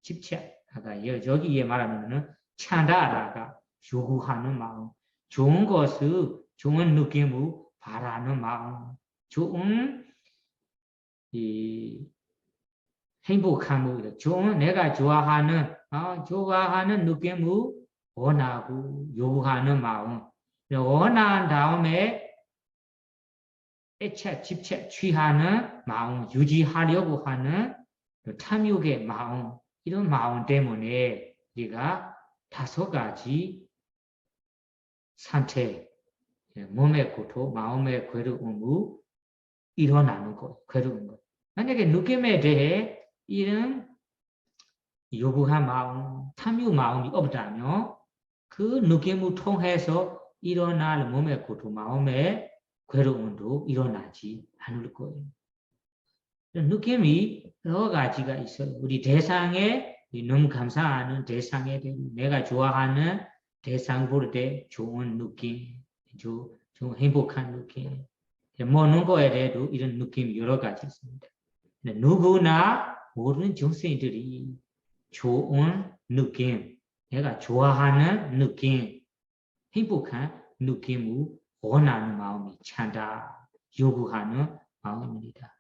집착, 아까 여기에 말하면 찬다라가 요구하는 마음, 좋은 것을 좋은 느낌을 바라는 마음, 좋은 행복함을 좋은 내가 좋아하는 느낌을 원하고 요구하는 마음, 원한 다음에 애착, 집착, 취하는 마음, 유지하려고 하는 탐욕의 마음, 이런 마음 때문에 우리가 5가지 상태, 몸의 고통, 마음의 괴로움을 일어나는 것, 괴로운 것. 만약에 느낌에 대해 이런 요구한 마음, 탐유 마음이 없다면 그 느낌을 통해서 일어날 몸의 고통, 마음의 괴로움도 일어나지 않을 거예요. 느낌이 여러 가지가 있어요. 우리 대상에 너무 감사하는 대상에 내가 좋아하는 대상 볼 때 좋은 느낌, 좀 행복한 느낌. 먹는 거에 대해도 이런 느낌이 여러 가지 있습니다. 누구나 모든 중생들이 좋은 느낌, 내가 좋아하는 느낌, 행복한 느낌을 원하는 마음이 찬다, 요구하는 마음입니다.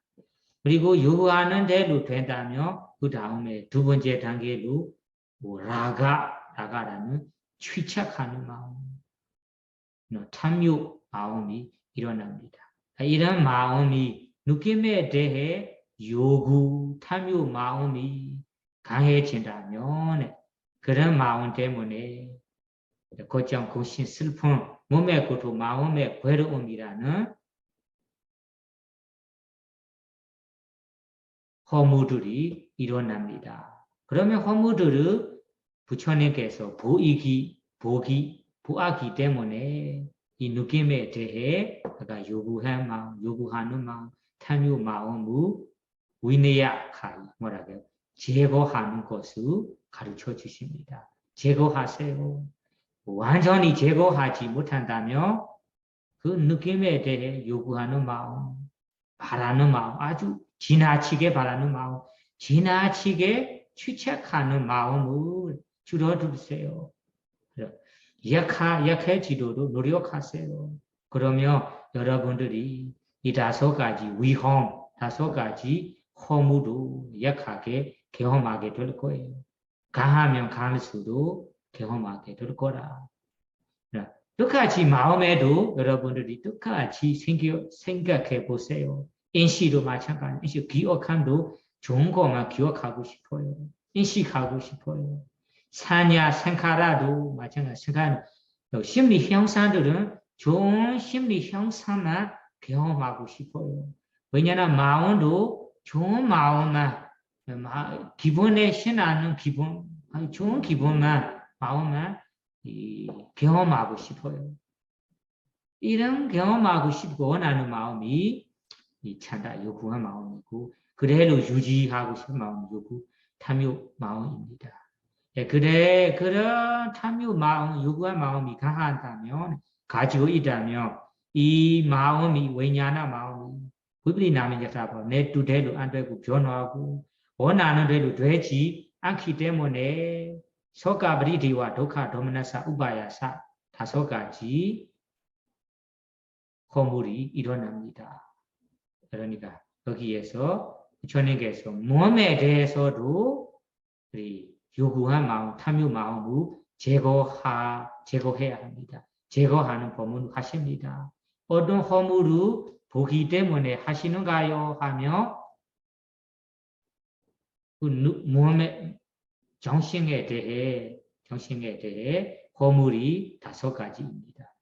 그리고 요구하는 대로 된다면 그 다음에 두 번째 단계로 라가라는 취착하는 마음, 탐욕 마음이 일어납니다. 이런 마음이 느낌에 대해 요구, 탐욕 마음이 강해진다면 그런 마음 때문에 고통, 고심, 슬픔, 몸의 고통, 마음의 괴로움이라는 허무들이 일어납니다. 그러면 허무들을 부처님께서 보아기 때문에 이 느낌에 대해 요구하는 마음, 탐욕 마음을 위내약하이 뭐라고요? 제거하는 것을 가르쳐 주십니다. 제거하세요. 완전히 제거하지 못한다면 그 느낌에 대해 요구하는 마음, 바라는 마음, 아주 지나치게 바라는 마음, 지나치게 취착하는 마음을 줄여두세요. 약해지도록 노력하세요. 그러면 여러분들이 이 다섯 가지 위험, 다섯 가지 허무도 약하게 경험하게 될 거예요. 강하면 강할수록 경험하게 될 거라. 똑같이 마음에도 여러분들이 똑같이 생각해 보세요. 인식도 마찬가지, 인식 기억함도 좋은 것만 기억하고 싶어요. 인식하고 싶어요. 사냐, 생카라도 마찬가지. 생각, 심리 형상들은 좋은 심리 형상만 경험하고 싶어요. 왜냐하면 마음도 좋은 마음만, 기분에 신나는 기분, 좋은 기분만, 마음만 경험하고 싶어요. 이런 경험하고 싶고 원하는 마음이 이 찬다 요구한 마음이고 그대로 유지하고 싶은 마음 요구 탐욕 마음입니다. 그런 탐욕 마음 요구한 마음이 강하다면 가지고 있다면 이 마음이 왜냐나 마음이 위불이나면 여타고 내 뜻대로 안 되고 변화하고 원하는 대로 되지 않기 때문에 소가브리디와 도카 도미나사 우바야사 다섯 가지 허물이 일어납니다. 그러니까 여기에서 부처님께서 몸에 대해서도 요구한 마음, 탐욕 마음을 제거해야 합니다. 제거하는 법문을 하십니다. 어떤 허물을 보기 때문에 하시는가요? 하며 그 몸의 정신에 대해 허물이 다섯 가지입니다.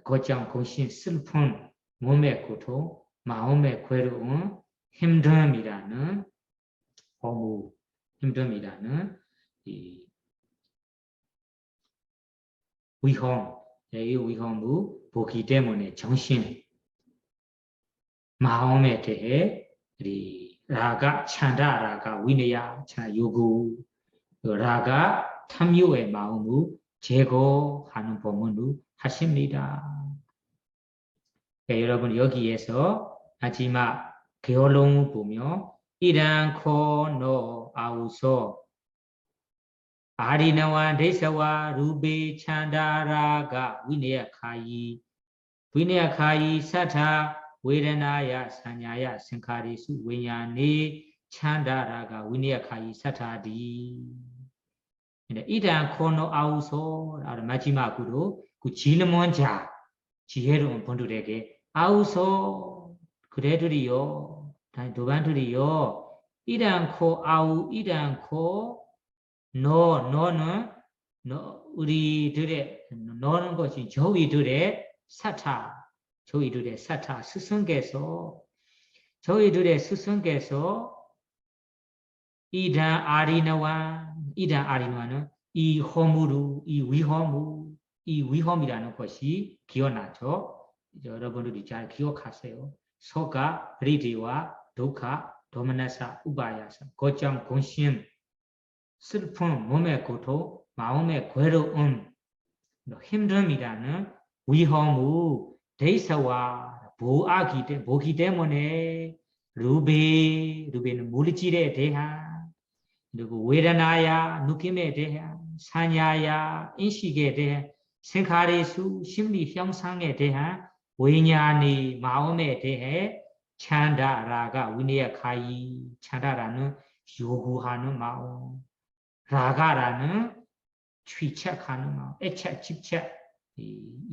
고장, 고심, 슬픔, 몸의 고통, 마음의 괴로움, 힘듦이라는 허물, 힘듦이라는 이 위험, 이 위험을 보기 때문에 정신, 마음에 대해 라가, 찬다, 라가, 위내야, 요구, 라가, 탐욕의 마음을 제거하는 법문을 하십니다. 여러분 여기에서 마지막 개월롱을 보며 이란코노 아우소 아리나와 데사와 루베 찬다라가 위네야카이 사타 웨르나야 사냐야 생카리수 웨냐네 찬다라가 위네야카이 사타디 이란코노 아우소 마지막으로 그 질문자 지혜로운 분들에게 아우소 그래들이요 도반들이요 이란코 아우 이란코 너는 우리들의 너는 것이 저희들의 사타 스승께서 저희들의 스승께서 이단 아리나와는 이 허무루, 이 위험이라는 것이 기억나죠? 여러분들이 잘 기억하세요. 소가, 브리디와 도카, 도마나사, 우바야사, 고점, 공심, 슬픔, 몸의 고통, 마음의 괴로움, 힘듦이라는 위험우, 대사와 보기 때문에 루베는 물질에 대한 그리고 외라나야 느낌에 대한 사냐야 인식에 대한 생활의수 심리 형상에 대한 위냐니 마음에 대해 찬다라가 위니야카이 찬다라는 요구하는 마음 라가라는 취착하는 마음 애착 집착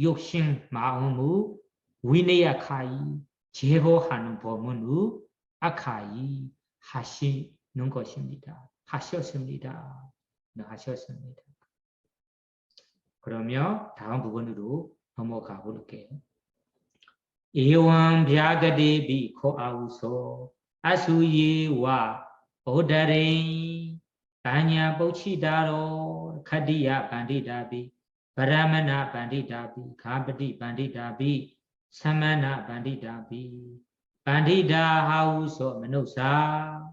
욕심 마음의 위니야카이 제거하는 법문의 아카이 하시는 것입니다. 하셨습니다. 그러면 다음 부분으로 넘어가 볼게요. 에왕 ဗျ아가데비 코아우소 아수예와 오다레 바냐 뽀치다로 카디야 반디다비 바라마나 반디다비 가바디 반디다비 사마나 반디다비 반디다 하우소 마누사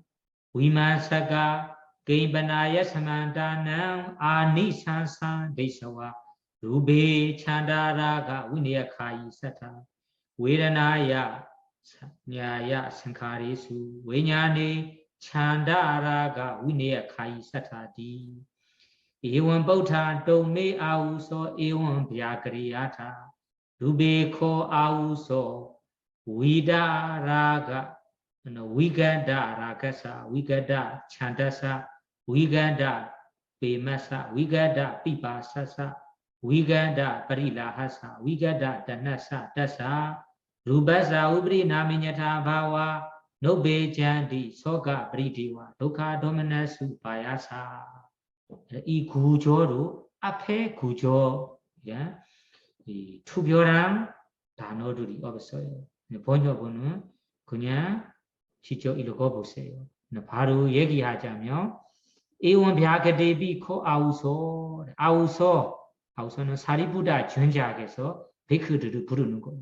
위마사가 게임바나야 사만다나 아니산산 데이사와 루베 찬다라가 위니야카이 사타 외라나야 냐야 상카리수 외냐네 찬다라가 위니야카이 사타디 에원 보타 동네 아우소 에원 ဗျ아그리야타 루베코 아우소 위다라가 위간다 라가사 위간다 찬다사 위간다 베마사 위간다 피바사사 위간다 파리라하사 위간다 다나사 다사 루바사 우브리 나미냐타 바와 노베잔디 소가 브리디와 도카 도마나수 바야사 이 구조로 앞에 구조 이 투별한 단어들이 없어요. 번역본은 그냥 직접 읽어보세요. 바로 얘기하자면 에원 ဗျ아가데비 코 아우소는 사리부다 전작에서 베크들을 부르는 거예요.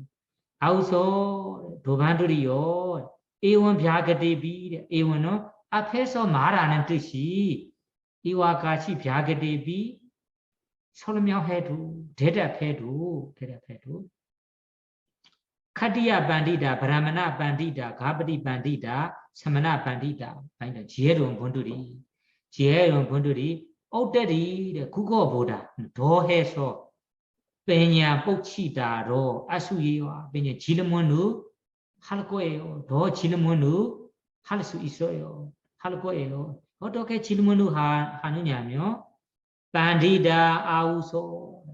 아우소 도반들이요 에원 ဗျ아가데비 에원은 앞에서 말하는 뜻이 이와 같이 ဗျ아가데비 설명해도 대답해도 카디야 반디다 브라마나 반디다 가바디 반디다 사마나 반디다 반디다 지혜로운 분들이 ഔ때리 국어보다 더 해서 빼냐 뽑치다로 아수예와 빼냐 질문을 할 거예요. 더 질문을 할 수 있어요. 할 거예요. 어떻게 질문을 하느냐면 반디다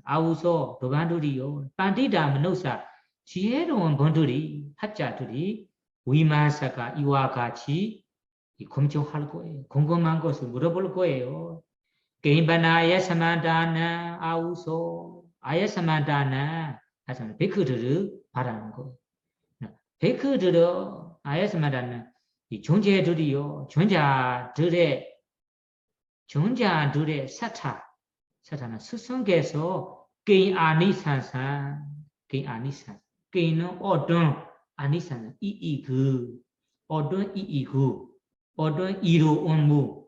아우소 도반들이요 반디다 마누사 지혜로운 분들이 학자들이 위마사가 이와 같이 검증할 거예요. 궁금한 것을 물어볼 거예요. 게임바나야 사만다나 아우소 아야 사만다나 하여튼 베크들을 바라는 거예요. 베크들은 아야 사만다나 이 존재들이요 존자들의 사타는 스승께서 게임 아니산산 게임은 어떤 아니산 어떤 이로운무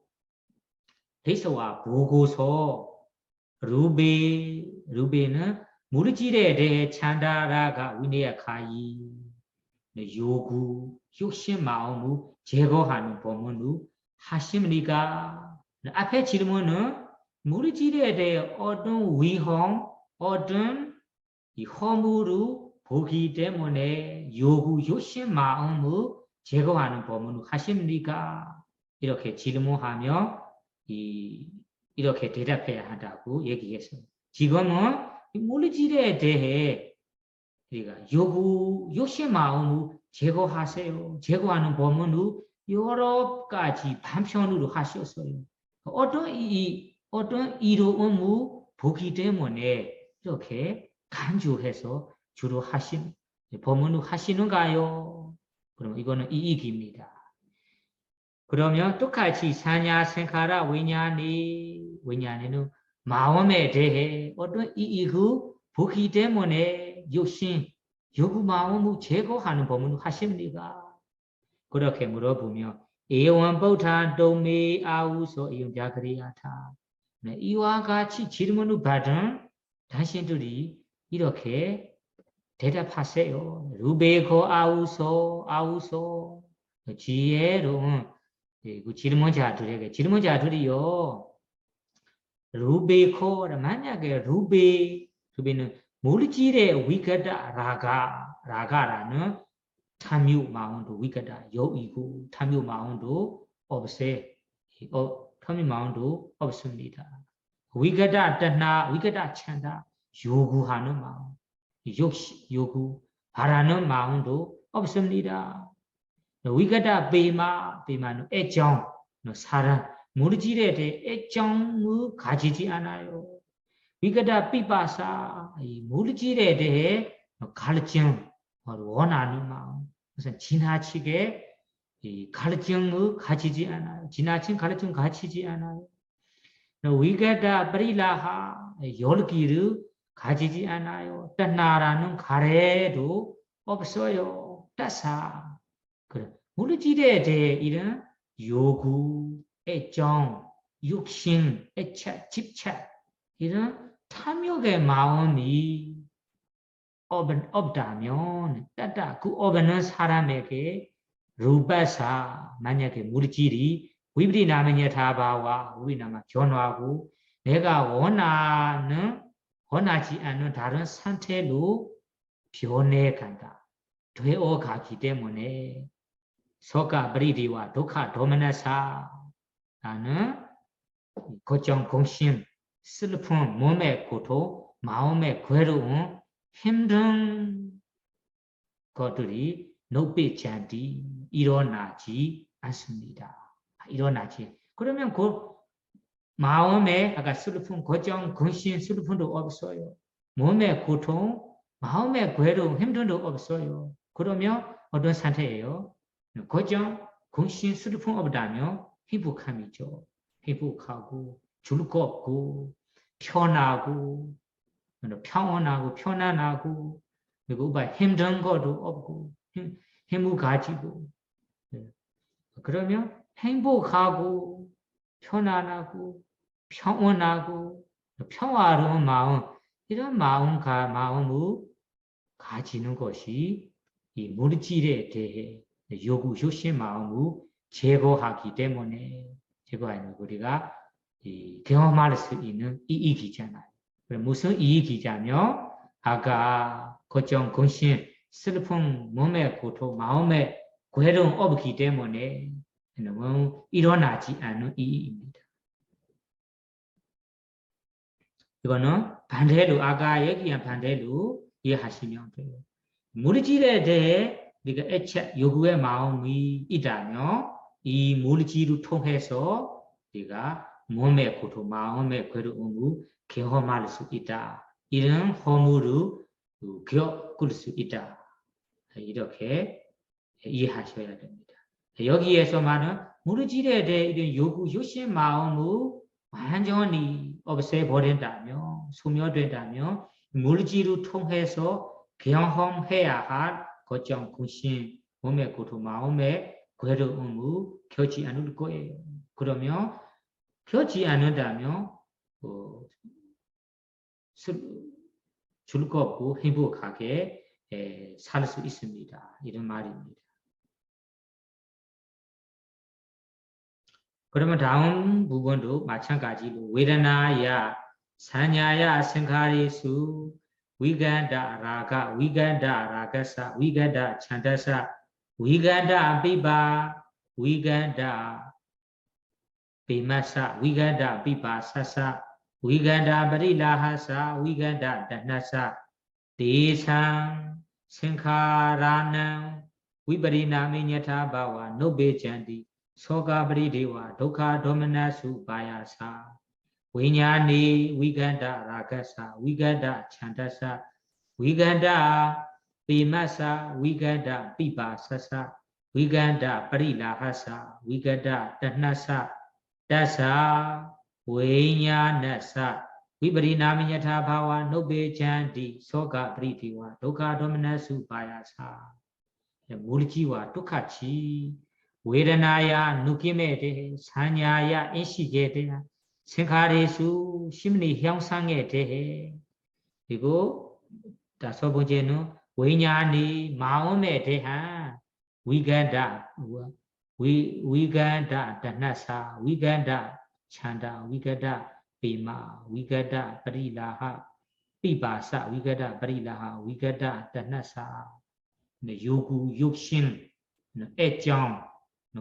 대서와 보고서 루베는 물질에 대해 찬다라가 위니야카이 요구 욕심 마음을 제거하는 법문을 하십니까? 앞에 질문은 물질에 대해 어떤 위험 어떤 이 허물을 보기 때문에 요구 욕심 마음을 제거하는 법문을 하십니까? 이렇게 질문하며 이렇게 대답해야 한다고 얘기했어요. 지금은 물질에 대해 우리가 요구 욕심 마음을 제거하세요. 제거하는 법문을 여러 가지 반편으로 하셨어요. 어떤 이로움을 보기 때문에 이렇게 간주해서 주로 법문을 하시는가요? 그럼 이거는 이익입니다. 그러면 똑같이 사냐 생카라 위냐니는 마음에 대해 어떤 이그 복이 때문에 욕심, 요구 마음을 제거하는 법문을 하십니까? 그렇게 물어보며 에원보타 도메 아우소 이용자그리야타 이와 같이 질문을 받은 당신들이 이렇게 대답하세요. 루베코 아우소 지혜로운 그 질문자들이요. 루베코 만약에 루베는 물질의 위가다 라가라는 탐유 마음도 위가다 여이고 탐유 마음도 탐유 마음도 없습니다. 위가다 떠나 위가다 찬다 요구하는 마음 요구 바라는 마음도 없습니다. 위가다 베마는 애정 사랑 물질에 대해 애정을 가지지 않아요. 위가다 삐바사 물질에 대해 갈증 원하는 마음 그래서 지나치게 갈증을 가지지 않아요. 지나친 갈증 가지지 않아요. 위가다 브리라하 열기를 가지지 않아요. 떠나라는 가래도 없어요. 따사 그래 물질에 대해 이런 요구, 애정, 육신, 애착, 집착 이런 탐욕의 마음이 없다면 따다 그 없는 사람에게 루바사 만약에 물질이 위브리나면 타바와 위나마 변화하고 내가 원하지 않는 다른 상태로 변해간다. 되어가기 때문에 소가 브리디와 도카 도메나사 라는 고정 공심 슬픔 몸의 고통 마음의 괴로움 힘든 것들이 높이지 않디 일어나지 않습니다. 일어나지. 그러면 그 마음에 아까 슬픔, 고정, 근심, 슬픔도 없어요. 몸의 고통, 마음의 괴로움, 힘듦도 없어요. 그러면 어떤 상태예요? 고정, 근심, 슬픔 없다면 행복함이죠. 행복하고 즐겁고 편하고 평온하고 편안하고 그리고 힘든 것도 없고 힘을 가지고 그러면 행복하고 편안하고 평온하고 평화로운 마음 이런 마음을 가지는 것이 이 물질에 대해 요구 욕심 마음을 제거하기 때문에 제거하는 우리가 경험할 수 있는 이익이잖아요. 무슨 이익이냐면 아까 걱정, 근심, 슬픔, 몸의 고통, 마음의 괴로움 없기 때문에 일어나지 않는 이익입니다. 이거는 반대로 아까 얘기한 반대로 이해하시면 돼요. 물질에 대해 우리가 애착, 요구의 마음이 있다면 이 물질을 통해서 우리가 몸의 고통, 마음의 괴로움을 경험할 수 있다. 이런 허물을 겪을 수 있다. 이렇게 이해하셔야 됩니다. 여기에서 말은 물질에 대해 이런 요구, 욕심 마음을 완전히 없애버린다면, 소멸된다면 물질을 통해서 경험해야 할 걱정, 근심, 몸의 고통, 마음의 괴로움을 겪지 않을 거예요. 그러면 겪지 않는다면 즐겁고 행복하게 살 수 있습니다. 이런 말입니다. 그러면 다음 부분도 마찬가지로 웨다나야, 사냐야, 생카리수, 위간다 라가, 위간다 라가사, 위간다 찬다사, 위간다 비바, 위간다 비마사, 위간다 비바사사, 위간다 바리라하사, 위간다 다나사, 대상 생카라는 위바리나미냐타 바와 노베잔디 소가 브리데와 도카 도메나수 바야사 위냐니 위간다 라가사 위간다 찬다사 위간다 비마사 위간다 비바사사 위간다 브리라하사 위간다 다나사 다사 위냐나사 Viprinamanyatha bhava nubbe chanti soka pritiwa dukkha domanasu payasa. Murijiwa dukhachi Vedanaya nukimete sanyaya inshigete Sinkharesu shimni hyamsangete. Digo dasobojenu Vinyani maomete ha Viganda Viganda danasa Viganda chanda Viganda Pima Vigada Parilaha Pibasa Vigada Parilaha Vigada Danasa Yogu Yukshin Ejam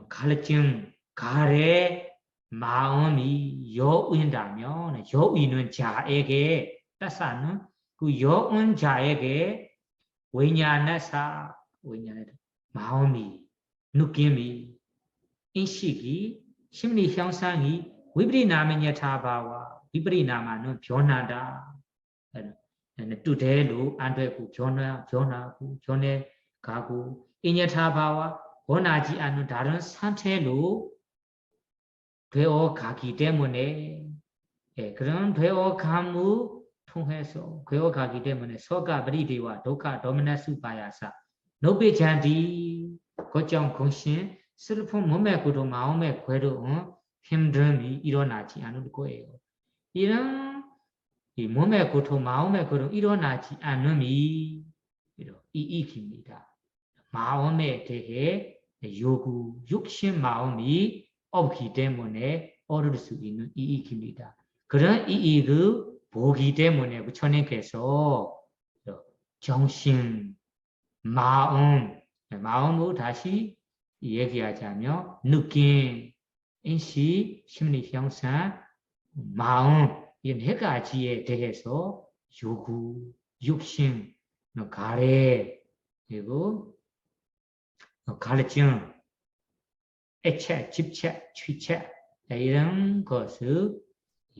Kalajin Kare Maomi Yo Windamyo Yo Inun Ja Ege Tasan Ku Yo Un Ja Ege Vinyanasa Vinyanat Maomi Nukimi Inshiki Shimni Hyangsangi Viprinamanyatha bhava Viprinama no Pyonada Tudelu Andreku Pyona Pyone Gagu Inyatha bhava Gonaji anu Daran Santelu Dweo Kaki Demone Ekran Dweo Kamu Tungheso Dweo Kaki Demone Soka Bridewa Doka Domanasu Payasa Nobe Jandi Gojang Gongshin Silpum Mome Kudo Maome Kwedo 힘듦이 일어나지 않을 거예요. 이런 이 몸의 고통, 마음의 고통 일어나지 않음이 이익입니다. 마음에 대해 요구, 육신 마음이 없기 때문에 얻을 수 있는 이익입니다. 그런 이익을 보기 때문에 부처님께서 정신, 마음으로 다시 얘기하자면 느낌, 인시, 심리 형상, 마음 이 네 가지에 대해서 요구, 육신, 가래 그리고 가르침, 애착, 집착, 취착 이런 것을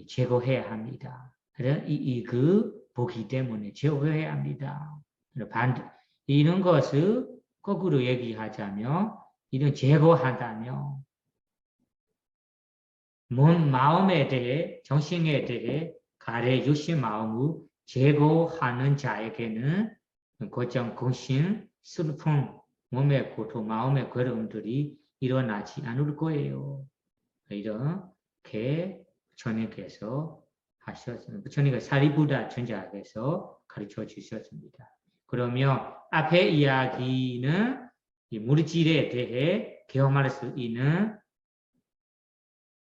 제거해야 합니다. 그래서 이익을 보기 때문에 제거해야 합니다. 이런 것을 거꾸로 얘기하자면 이런 제거한다면 몸 마음에 대해 정신에 대해 가래 육신 마음을 제거하는 자에게는 고정 공신 슬픔 몸의 고통 마음의 괴로움들이 일어나지 않을 거예요. 이렇게 부처님께서 하셨습니다. 부처님과 사리부다 전자께서 가르쳐 주셨습니다. 그러면 앞에 이야기는 이 물질에 대해 경험할 수 있는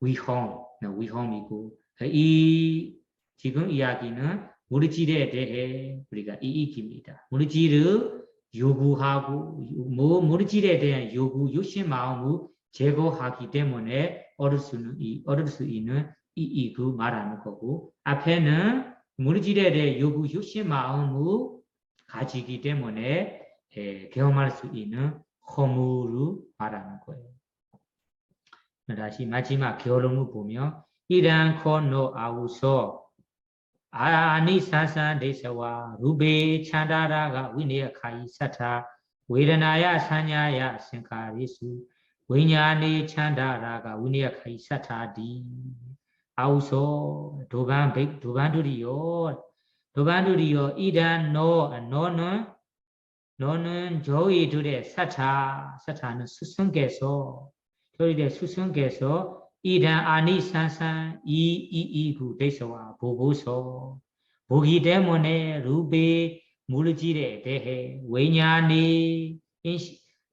위험이고 이 지금 이야기는 물질에 대해 우리가 이익입니다. 물질을 요구하고 물질에 대한 요구, 욕심 마음을 제거하기 때문에 얻을 수 있는 이익을 말하는 거고 앞에는 물질에 대해 요구, 욕심 마음을 가지기 때문에 경험할 수 있는 허물을 말하는 거예요. 다시 마지막 결론을 보면 이란 코노 아우소 아니사산 데서와 루베 찬다라가 위네카이 사타 웨르나야 사냐야 생카리수 위냐니 찬다라가 위네카이 사타디 아우소 도반두리요 이란 너는 저희 둘의 사타는 스승께서 저희들 스승께서 이란 아니산산 이구 대서와 보고서 보기 때문에 루베 물질에 대해 왜냐니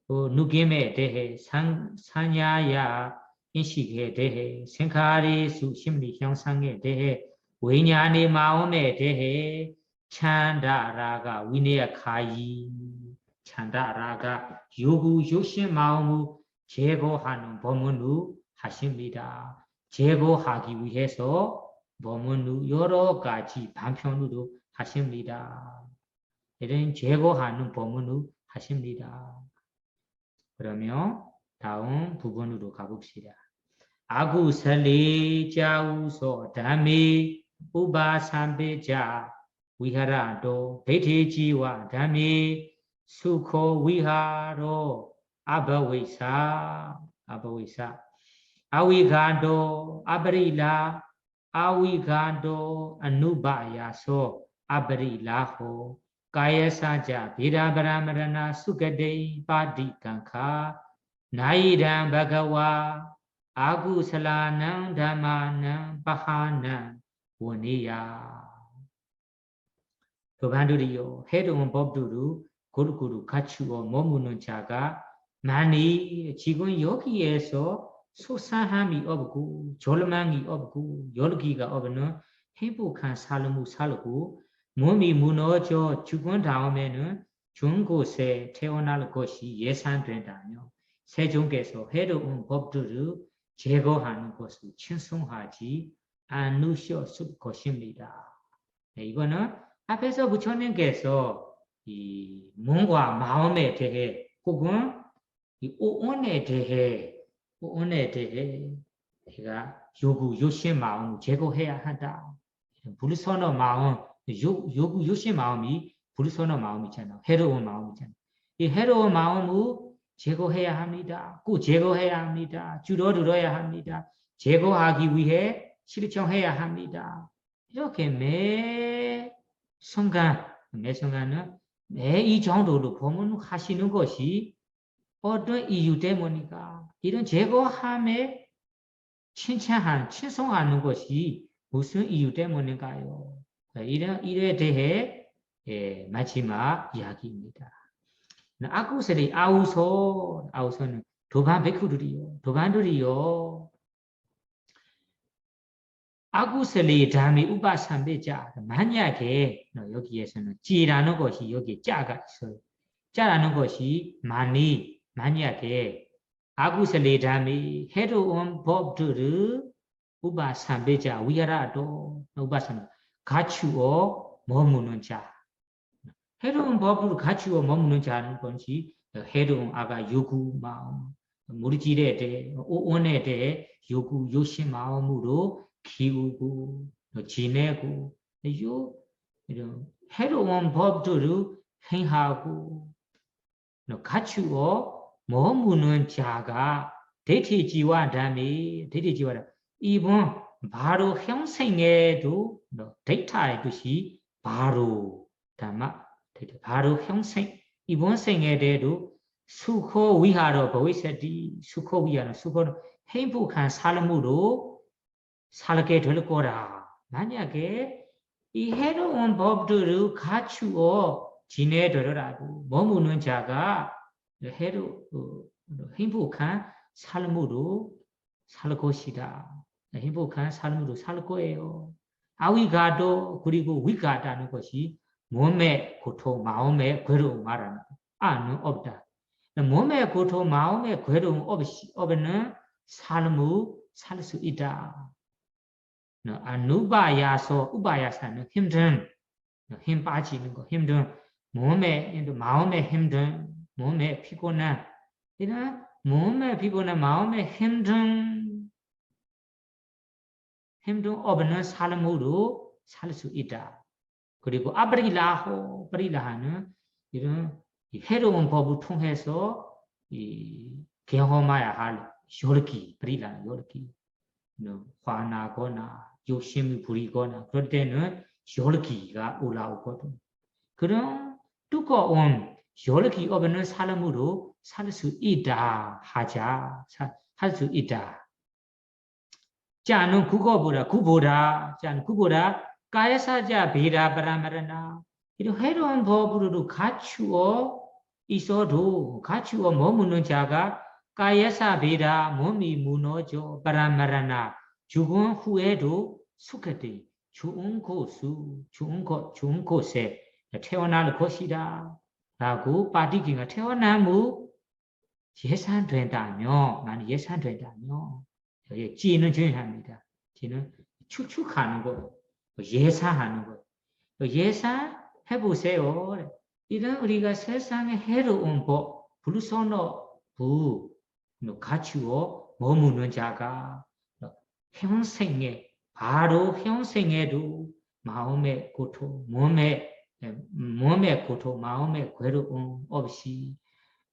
느낌에 대해 사냐야 인식에 대해 생카리수 심리 형상에 대해 왜냐니 마음에 대해 찬다라가 위네카이 찬다라가 요구 욕심 마음을 제거하는 법문을 하십니다. 제거하기 위해서 법문을 여러 가지 방편으로 하십니다. 이런 제거하는 법문을 하십니다. 그러면 다음 부분으로 가봅시다. 아구살리 자우소 담미 우바삼베자 위하라도 베테지와 담미 수코 위하로 아바위사 아위가도 아브리라 아위가도 아누바야소 아브리라호 가야사자 비라바라마라나 수가데이 바디칸카 나이란 바가와 아구살라낭 담마낭 바하낭 원이야 도반두리요 해동 법두루 고루고루 갖추어 머무는 자가 많이 지금 여기에서 소사함이 없고 졸망이 없고 열기가 없는 행복한 삶을 살고 몸이 무너져 죽은 다음에는 좋은 곳에 태어날 것이 예상된다며 세종께서 해로운 법들을 제거하는 것을 찬송하지 않으셨을 것입니다. 네, 이거는 앞에서 부처님께서 이 몸과 마음에 대해 혹은 이 오온에 대해 우리가 요구 요신 마음을 제거해야 한다. 불선의 마음, 요구 요신 마음이 불선의 마음이잖아. 해로운 마음이잖아. 이 해로운 마음을 제거해야 합니다. 꼭 제거해야 합니다. 줄어들어야 합니다. 제거하기 위해 실천해야 합니다. 이렇게 매 순간은 매 이 정도로 고문하시는 것이 어떤 이유 때문인가? 이런 제거함에 칭송하는 것이 무슨 이유 때문인가요? 이에 대해 마지막 이야기입니다. 아구설이 아우서는 도반 베쿠들이요. 아구설이 담이 우바삼배자 만약에 여기에서는 찌라는 것이 여기 짜가 있어요. 짜라는 것이 만약에 아구설이 담이 해로운 법들을 우바삼배자 위하라도 우바삼 갖추어 머무는 자 해로운 법을 갖추어 머무는 자는 것이 해로운 아가 요구 마음 무리질에 대해 오온에 대해 요구 요신 마음으로 키우고 지내고 이런 해로운 법들을 행하고 갖추어 머무는 자가 대퇴지와 이번 바로 형생에도 데이터의 뜻이 바로 담아 바로 형생 이번 생에도 수코 위하러 보이세디 수코 위하러 수코는 행복한 삶으로 살게 될 거라. 만약에 이 해로운 법들을 갖추어 지내더라도 머무는 자가 행복한 삶으로 살 것이다. 행복한 삶으로 살 거예요. 아위가도 그리고 위가다는 것이 몸의 고통, 마음의 괴로움 말하는 아는 없다. 몸의 고통, 마음의 괴로움 없는 삶을 살 수 있다. 아누바야서 우바야사는 힘든 힘 빠지는 거 힘든 마음의 힘든 몸의 피곤한 이런 몸의 피곤한 마음의 힘든 없는 삶으로 살 수 있다. 그리고 아브리라하는 이런 해로운 법을 통해서 경험해야 할 요르기 화나거나 욕심이 부리거나 그럴 때는 열기가 올라오거든. 그런 두꺼운 열기 없는 삶으로 살 수 있다 할 수 있다. 자는 구보라 가야사자 비라바라마라나 이런 해로운 법으로 갖추어 있어도 갖추어 머무는 자가 가야사 비라 몸이 무너져 바라마라나 죽은 후에도 수가데 좋은 곳에 태어날 것이다 라고 빠디기가 태어나무 예상된다며 지는 중요합니다. 지는 추측하는 거 예상하는 거 예상해 보세요. 이런 우리가 세상에 해로운 법 불선어 갖추어 머무는 자가 바로 형생에도 마음의 고통, 몸의 고통, 마음의 괴로움 없이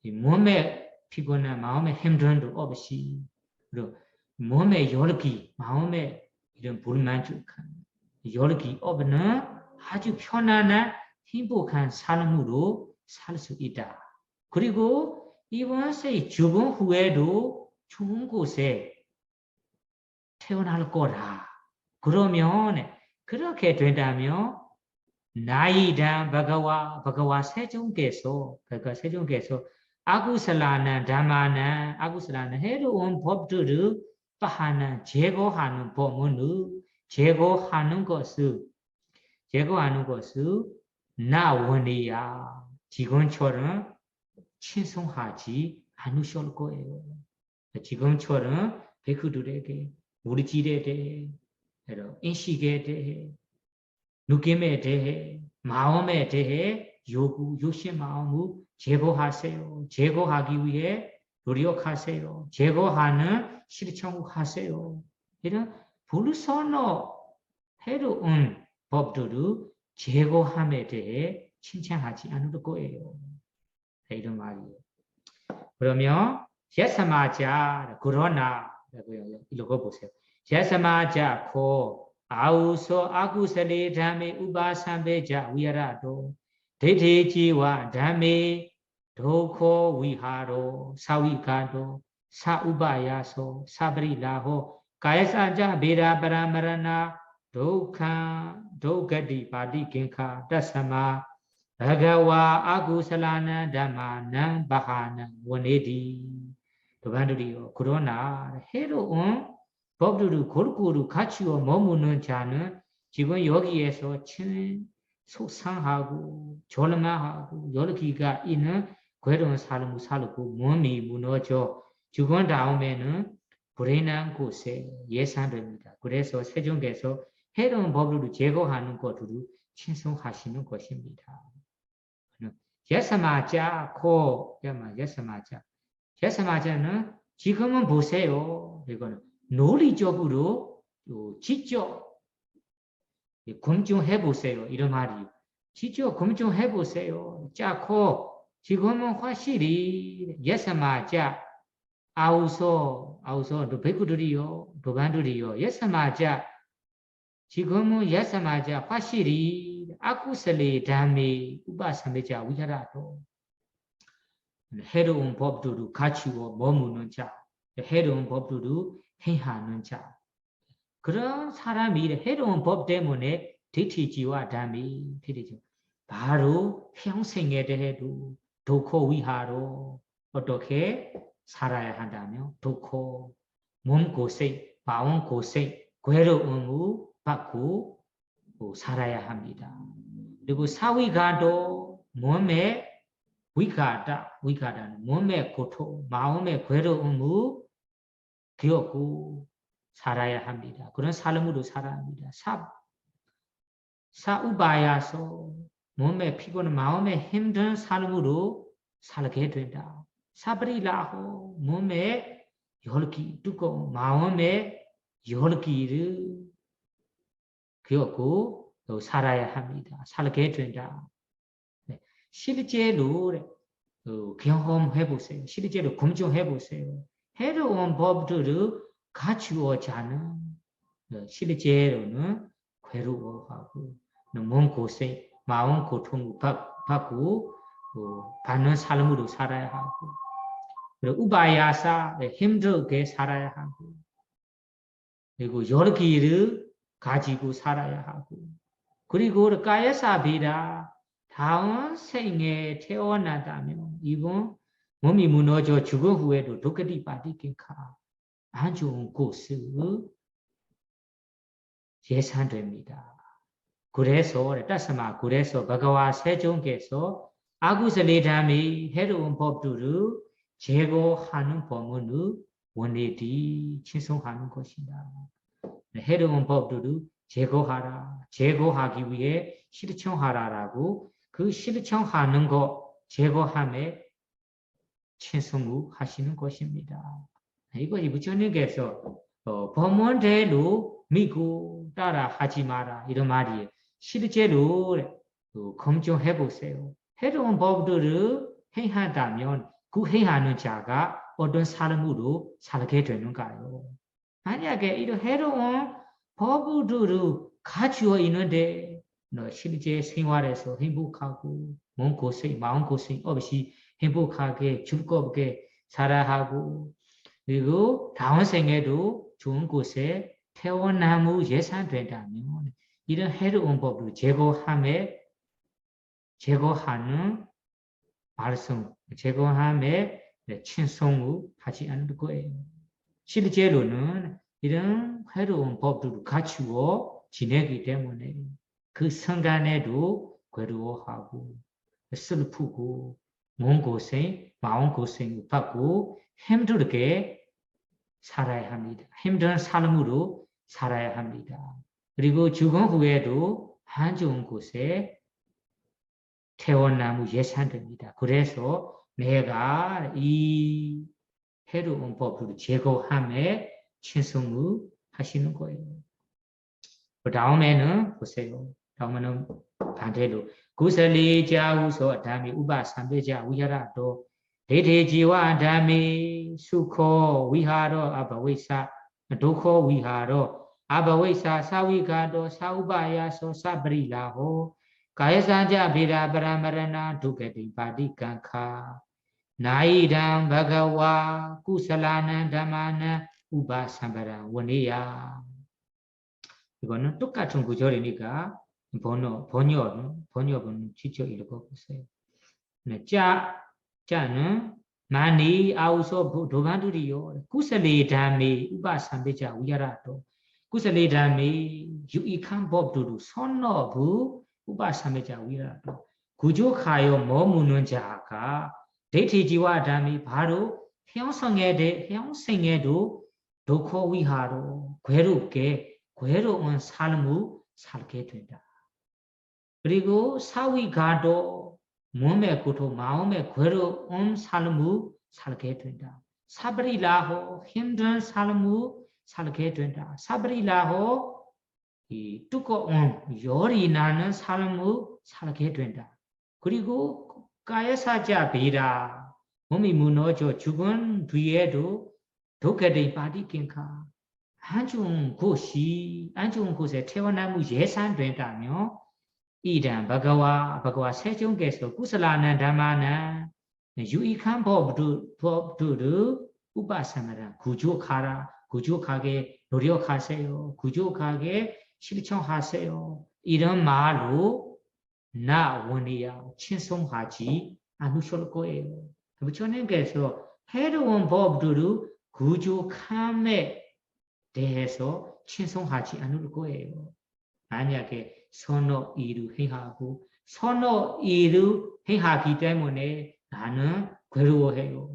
몸의 피곤한 마음의 힘듦도 없이 그리고 몸의 열기, 마음의 이런 불만족한 열기 없는 아주 편안한 행복한 삶으로 살 수 있다. 그리고 이번 세 죽은 후에도 좋은 곳에 태어날 거라. 그러면 그렇게 된다면 나이단 바가와 세종께서 아구슬라는 담마는 아구슬라는 해로운 법들을 빠하는 제거하는 법문을 제거하는 것을 나원이야 지금처럼 친송하지 않으실 거예요. 지금처럼 백후들에게 우리질에 대해 인식에 대해 느낌에 대해 마음에 대해 욕심 마음을 제거하세요. 제거하기 위해 노력하세요. 제거하는 실천하세요. 이런 불선어 해로운 법들을 제거함에 대해 칭찬하지 않을 거예요. 이런 말이에요. 그러면 제사마자 그러나 읽어보세요. 제사마자 코 아우소 아구슬레 담메 우바삼베자 위라도 데데지와 담메 도코 위하로 사위가도 사우바야소 사브리라호 가야사자 베라 바라마라나 도카 도가디 바디긴카 다스마 바가와 아구슬라나 담마나 바하나 원에디 도반두리요 그러나 해로운 법들을 골고루 갖추어 머무는 자는 지금 여기에서 속상하고 절망하고 열기가 있는 괴로운 삶을 살고 몸이 무너져 죽은 다음에는 불행한 곳에 예상됩니다. 그래서 세종께서 해로운 법들을 제거하는 것으로 칭송하시는 것입니다. 예사마자 코 예사마자는 지금은 보세요. 이거는 논리적으로 직접 검증해 보세요. 이런 말이에요. 직접 검증해 보세요. 자코 지금은 확실히 예사마자 아우소 백구들이요 도반들이요 예사마자 지금은 예사마자 확실히 아쿠슬레 담메 우바삼베자 위하라도 해로운 법들을 갖추어 머무는 자 해로운 법들을 행하는 자 그런 사람이 해로운 법 때문에 디티지와 담이 되죠. 바로 평생에 대해도 도코 위하로 어떻게 살아야 한다며 도코 몸 고생, 마음 고생, 괴로움을 받고 살아야 합니다. 그리고 사위가도 몸에 위가다는 몸의 고통, 마음의 괴로움을 겪고 살아야 합니다. 그런 삶으로 살아야 합니다. 사우바야서 몸에 피곤한 마음에 힘든 삶으로 살게 된다. 사브리라호 몸에 열기 뜨거운 마음에 열기를 겪고 살아야 합니다. 살게 된다. 실제로 경험해 보세요. 실제로 검증해 보세요. 해로운 법들을 갖추어 자는 실제로는 괴로워하고 몸 고생, 마음 고통 받고 받는 삶으로 살아야 하고 그리고 우바야사 힘들게 살아야 하고 그리고 열기를 가지고 살아야 하고 그리고 가야사비라 다음 생에 태어난다면 이번 몸이 무너져 죽은 후에도 도깨비 빠디긴카 안 좋은 곳을 예상됩니다. 그래서 바가와 세종께서 아구슬레 담이 해로운 법들을 제거하는 법문을 원래디 칭송하는 것이다. 해로운 법들을 제거하기 위해 실천하라라고 그 실천하는 것 제거함에 칭송을 하시는 것입니다. 이것이 부처님께서 법문대로 믿고 따라 하지 마라 이런 말이에요. 실제로 검증해 보세요. 해로운 법들을 행한다면 그 행하는 자가 어떤 삶으로 살게 되는가요? 만약에 이런 해로운 법으로 가지고 있는데 실제 생활에서 행복하고 몸 고생, 마음 고생 없이 행복하게 즐겁게 살아하고 그리고 다음 생에도 좋은 곳에 태어나무 예상된다면 이런 해로운 법을 제거하는 말씀, 제거함에 친송을 하지 않을 거예요. 실제로는 이런 해로운 법들을 갖추어 지내기 때문에 그 순간에도 괴로워하고 슬프고 몸 고생, 마음 고생을 받고 힘들게 살아야 합니다. 힘든 삶으로 살아야 합니다. 그리고 죽은 후에도 안 좋은 곳에 태어나무 예상됩니다. 그래서 내가 이 해로운 법을 제거함에 친성을 하시는 거예요. 그 다음에는 보세요. 다음에는 반대로 구슬리자우소 다음에 우바삼배자 위하라도 대대지와 다음에 수코 위하로 아바위사 도코 위하로 아바위사 사위가도 사우바야소 사브리라호 가해산자 비라 바라마라나 두게디 바디간카 나이담 바가와 구슬라난 담마나 우바삼바라 원이야 이거는 똑같은 구절이니까 번역은 직접 읽어보세요. 네, 자는 많이 아우소 도반두리요 구슬리 담이 우바삼배자 위야라도 구슬리 담이 유익한 법도로 선너부 우바삼배자 위야라도 구조하여 머무는 자가 대체지와 담이 바로 평생에도 도코 위하로 괴로운 삶을 살게 된다. 그리고 사위가도 몸의 고통, 마음의 괴로운 삶을 살게 된다. 사브리라호 힘든 삶을 살게 된다. 사브리라호 이 두꺼운 열이 나는 삶을 살게 된다. 그리고 가해사자 비라 몸이 무너져 죽은 뒤에도 독해의 바디긴가 안 좋은 곳에 태어나무 예상된다면 이단 바가와 세종께서 구슬라난 담마난 유익한 법들을 우바사마라 구족하게 노력하세요. 구족하게 실천하세요. 이런 말로 나 원이야 친송하지 않으실 거예요. 부처님께서 해로운 법들을 구족함에 대해서 친송하지 않을 거예요. 만약에 선어 이루 행하고 선어 이루 행하기 때문에 나는 괴로워해요.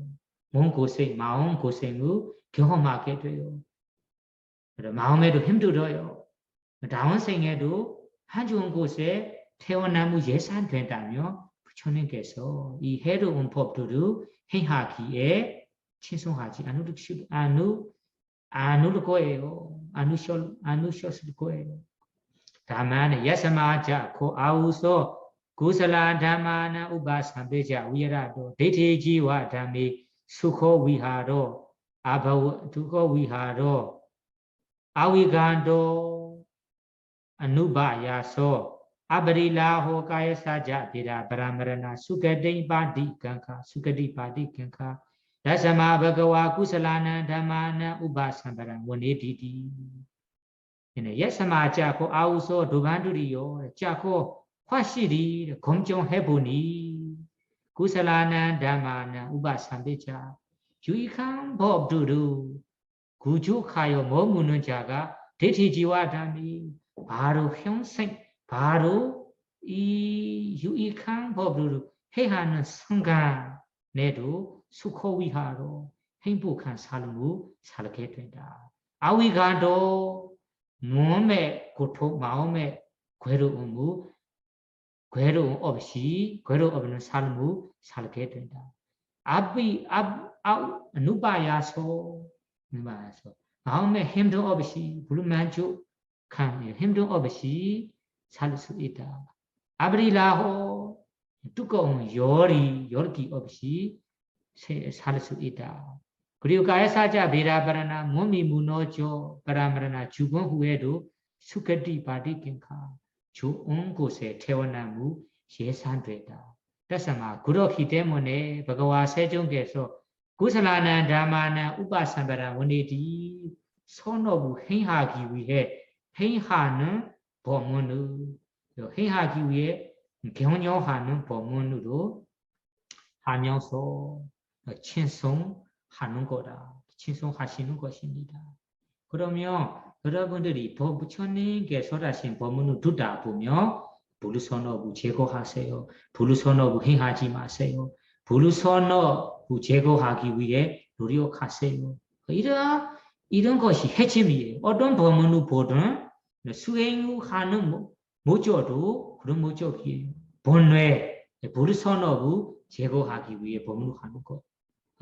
몸 고생, 마음 고생을 경험하게 돼요. 마음에도 힘들어요. 다음 생에도 안 좋은 곳에 태어나무 예상된다면 부처님께서 이 해로운 법들을 행하기에 친송하지 않을 거예요. 않으셨을 거예요. 다만 야사마자 코 아우소 구슬라 담마나 우바삼배자 위라도 대대지와 담미 수코 위하로 두코 위하로 아위간도 아누바야소 아브리라호 가야사자 비라 바라마라나 수가디 바디간카 다사마 버가와 구슬라나 담마나 우바삼바라 원에디디 예사마자코 아우소 도반두리요 자코 화시리 검정해보니 구슬라나 담마나 우바삼배자 유익한 법두루 구족하여 머무는 자가 대체지와 담이 바로 바로 이 유익한 법을 해하는 순간에도 수코위하로 행복한 삶을 살게 된다. 아위가도 몸의 고통, 마음의 괴로움 없는 삶을 살게 된다. 누바야소 마음의 힘든 없이 불만족한 힘든 없이 살 수 있다. 아브리라호 두꺼운 열기 없이 살 수 있다. 그리고 가해사자 비라바라나 몸이 무너져 바라마라나 죽은 후에도 수케디 바디긴카 좋은 곳에 태어나무 예산되다. 따스마 그렇기 때문에 버거와 세종께서 구슬라나 다마나 우바산바라 원리디 선어부 행하기 위해 행하는 법문으로 행하기 위해 경영하는 법문으로 하면서 친송하는 거다. 친송하시는 것입니다. 그러면 여러분들이 부처님께서 하신 법문을 듣다 보면 불선어부 제거하세요. 불선어부 행하지 마세요. 불선어부 제거하기 위해 노력하세요. 이런 것이 핵심이에요. 어떤 법문을 보든 수행하는 목적도 그런 목적이에요. 본래 불선어부 제거하기 위해 법문을 하는 것.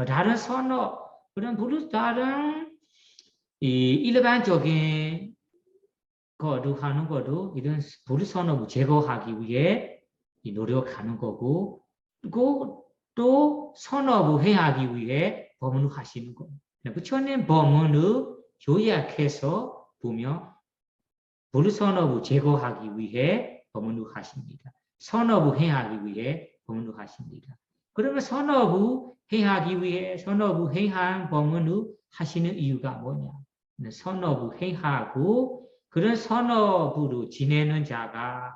다른 선어 그런 다른 이 일반적인 거도 하는 것도 이런 불선어부 제거하기 위해 노력하는 거고 또 선어부 행하기 위해 법문을 하시는 거예요. 부처님 법문을 요약해서 보면 불선어부 제거하기 위해 법문을 하십니다. 선어부 행하기 위해 법문을 하십니다. 그러면 선어부 행하기 위해 선어부 행한 법문을 하시는 이유가 뭐냐? 선어부 행하고 그런 선어부로 지내는 자가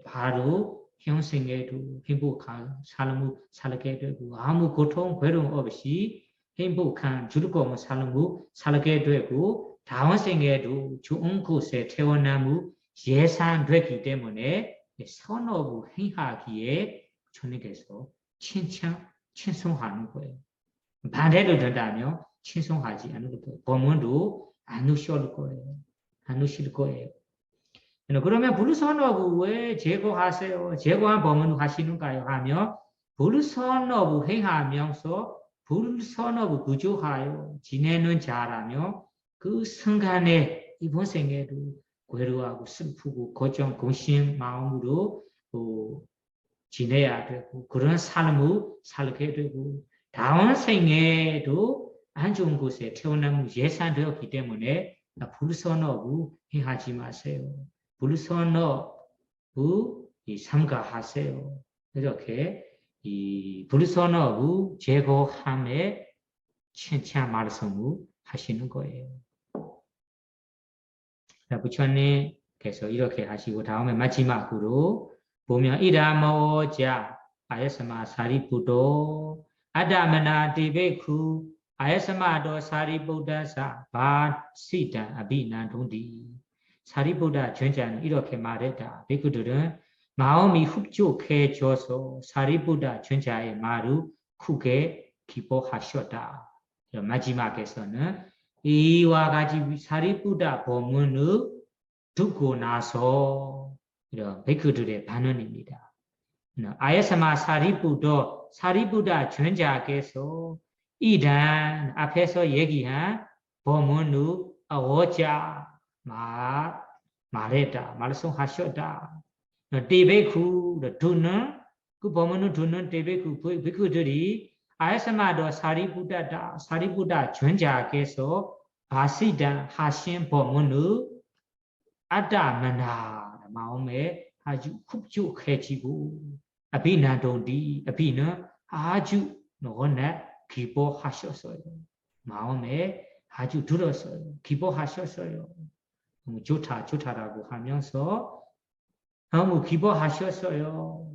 바로 평생에도 행복한 삶을 살게 되고 아무 고통 괴로움 없이 행복한 즐거운 삶을 살게 되고 다음 생에도 좋은 곳에 태어남을 예상되기 때문에 선어부 행하기에 주님께서 칭송하는 거예요. 반대로 된다면 칭송하지 않는 거예요. 법문도 안 누실 거예요. 안 누실 거예요. 그러면 불선어부 왜 제거하세요? 제거한 법문을 하시는가요? 하며 불선어부 행하면서 불선어부 구조하여 지내는 자라며 그 순간에 이번 생에도 괴로워하고 슬프고 고정 고심 마음으로 지내야 되고 그런 삶을 살게 되고 다음 생에도 안 좋은 곳에 태어나면 예상되었기 때문에 불선어부 행하지 마세요. 불선어부 삼가하세요. 이렇게 이 불선어부 제거함에 칭찬 말씀을 하시는 거예요. 부처님께서 이렇게 하시고 다음에 마지막으로 보면 이라모자 아야스마 사리푸도 아다마나 디베쿠 아야스마도 사리푸다사 바시다 아비난동디 사리푸다 전자는 이렇게 말했다. 베쿠들은 마음이 흡족해져서 사리푸다 전자의 말을 크게 기뻐하셨다. 마지막에서는 이와 같이 사리푸다 법문을 듣고 나서 이런 베크들의 반응입니다. 아야사마 사리푸다 전자께서 이단 앞에서 얘기한 법문을 어자 말했다, 말씀하셨다. 데베쿠 듣는 그 법문을 듣는 데베쿠 베크들이 아야사마도 사리푸다 전자께서 바시다 하신 법문을 아다마나 마음에 아주 흡족해지고 아비난동디 아비는 아주 너나 기뻐하셨어요. 마음에 아주 들었어요. 기뻐하셨어요. 너무 좋다라고 하면서 너무 기뻐하셨어요.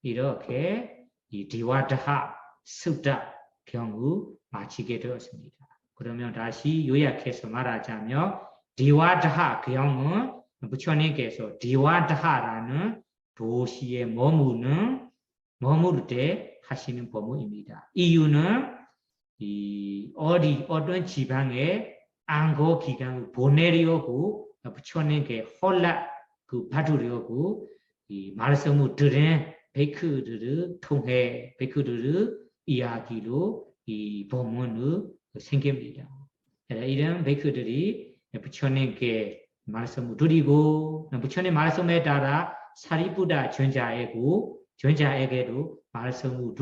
이렇게 이 디와다하 습다 경우 마치게 되었습니다. 그러면 다시 요약해서 말하자면 디와다하 경우 부처님께서 디와다하라는 도시에 머무를 때 하시는 법문입니다. 이유는 어떤 지방에 안고 기간을 보내려고 부처님께 허락 받으려고 이 말씀을 들은 베크들을 통해 베크들의 이야기로 이 법문을 생깁니다. 이런 베크들이 부처님께 말씀을 드리고 부처님 말씀에 따라 사리푸다 전자에게도 말씀을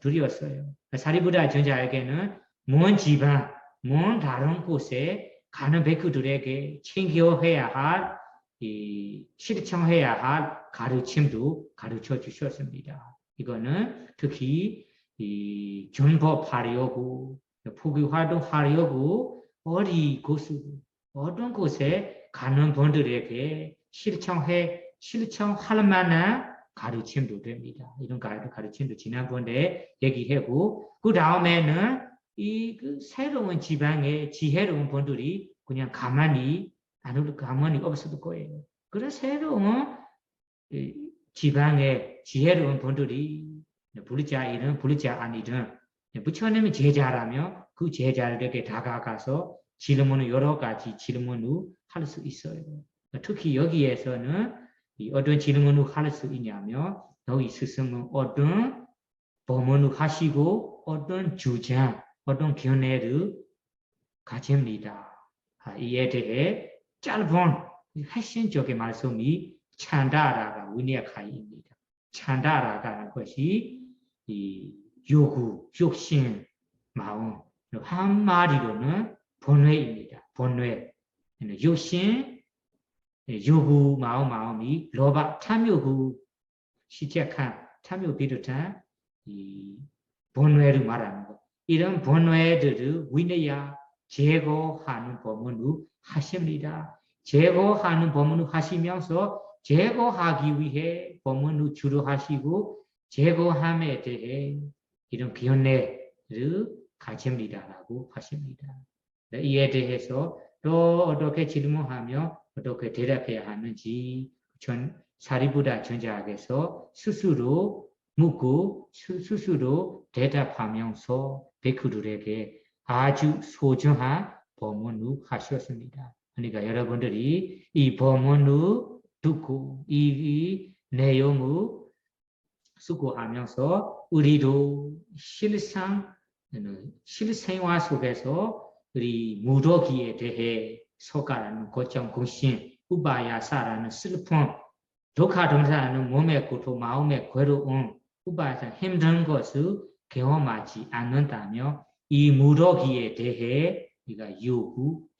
드렸어요. 사리푸다 전자에게는 먼 지방, 먼 다른 곳에 가는 베크들에게 챙겨해야 할 이 실천해야 할 가르침도 가르쳐 주셨습니다. 이거는 특히 이 전법하려고 포교화도 하려고 어떤 곳에 가는 분들에게 실천할 만한 가르침도 됩니다. 이런 가르침도 지난번에 얘기하고 그 다음에는 그 새로운 지방의 지혜로운 분들이 그냥 가만히 없을 거예요. 그런 새로운 지방의 지혜로운 분들이 부르자이든 부르자 아니든 부처님이 제자라면 그 제자들에게 다가가서 여러 가지 질문을 할 수 있어요. 특히 여기에서는 어떤 질문을 할 수 있냐면 너희 스승은 어떤 법문을 하시고 어떤 주장, 어떤 견해를 가집니다. 이에 대해 짧은 핵심적인 말씀이 찬다라가 위니아카이입니다. 찬다라가 것이 이 요구, 욕심, 마음 한마디로는 본회입니다. 본회. 욕심, 요구, 마음이 로바, 탐욕 시작한 탐욕 비롯한 이 본회를 말하는 것. 이런 본회들을 위내야 제거하는 법문을 하십니다. 제거하는 법문을 하시면서 제거하기 위해 법문을 주로 하시고 제거함에 대해 이런 견해를 가집니다라고 하십니다. 이에 대해서 또 어떻게 질문하며 어떻게 대답해야 하는지 사리부다 전자학에서 스스로 묻고 스스로 대답하면서 베크들에게 아주 소중한 법문을 하셨습니다. 그러니까 여러분들이 이 법문을 듣고 이 내용을 수고하면서 우리도 실생활 속에서 우리 무더기에 대해 서가라는 고정 공신, 우바야사라는 슬픔, 독하동사라는 몸의 고통, 마음의 괴로움, 우바야사 힘든 것을 경험하지 않는다며 이 무더기에 대해 우리가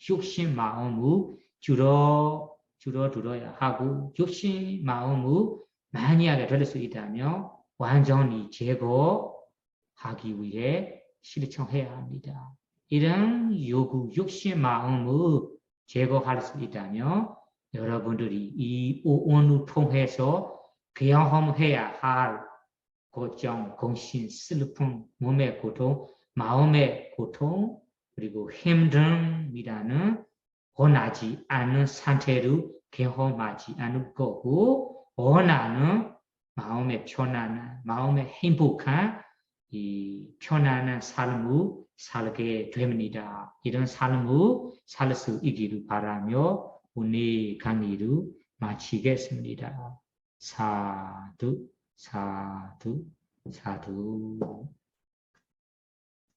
욕심 마음을 줄어들어야 하고 욕심 마음을 만약에 될 수 있다면 완전히 제거하기 위해 실천해야 합니다. 이런 욕심 마음을 제거할 수 있다면 여러분들이 이 오온을 통해서 경험해야 할 고정, 공신, 슬픔, 몸의 고통, 마음의 고통, 그리고 힘듦이라는 원하지 않는 상태를 경험하지 않을 거고 원하는 마음의 편안한, 마음의 행복한 이 편안한 삶을 살게 됩니다. 이런 삶을 살 수 있기를 바라며 오늘 강의를 마치겠습니다. 사두, 사두, 사두.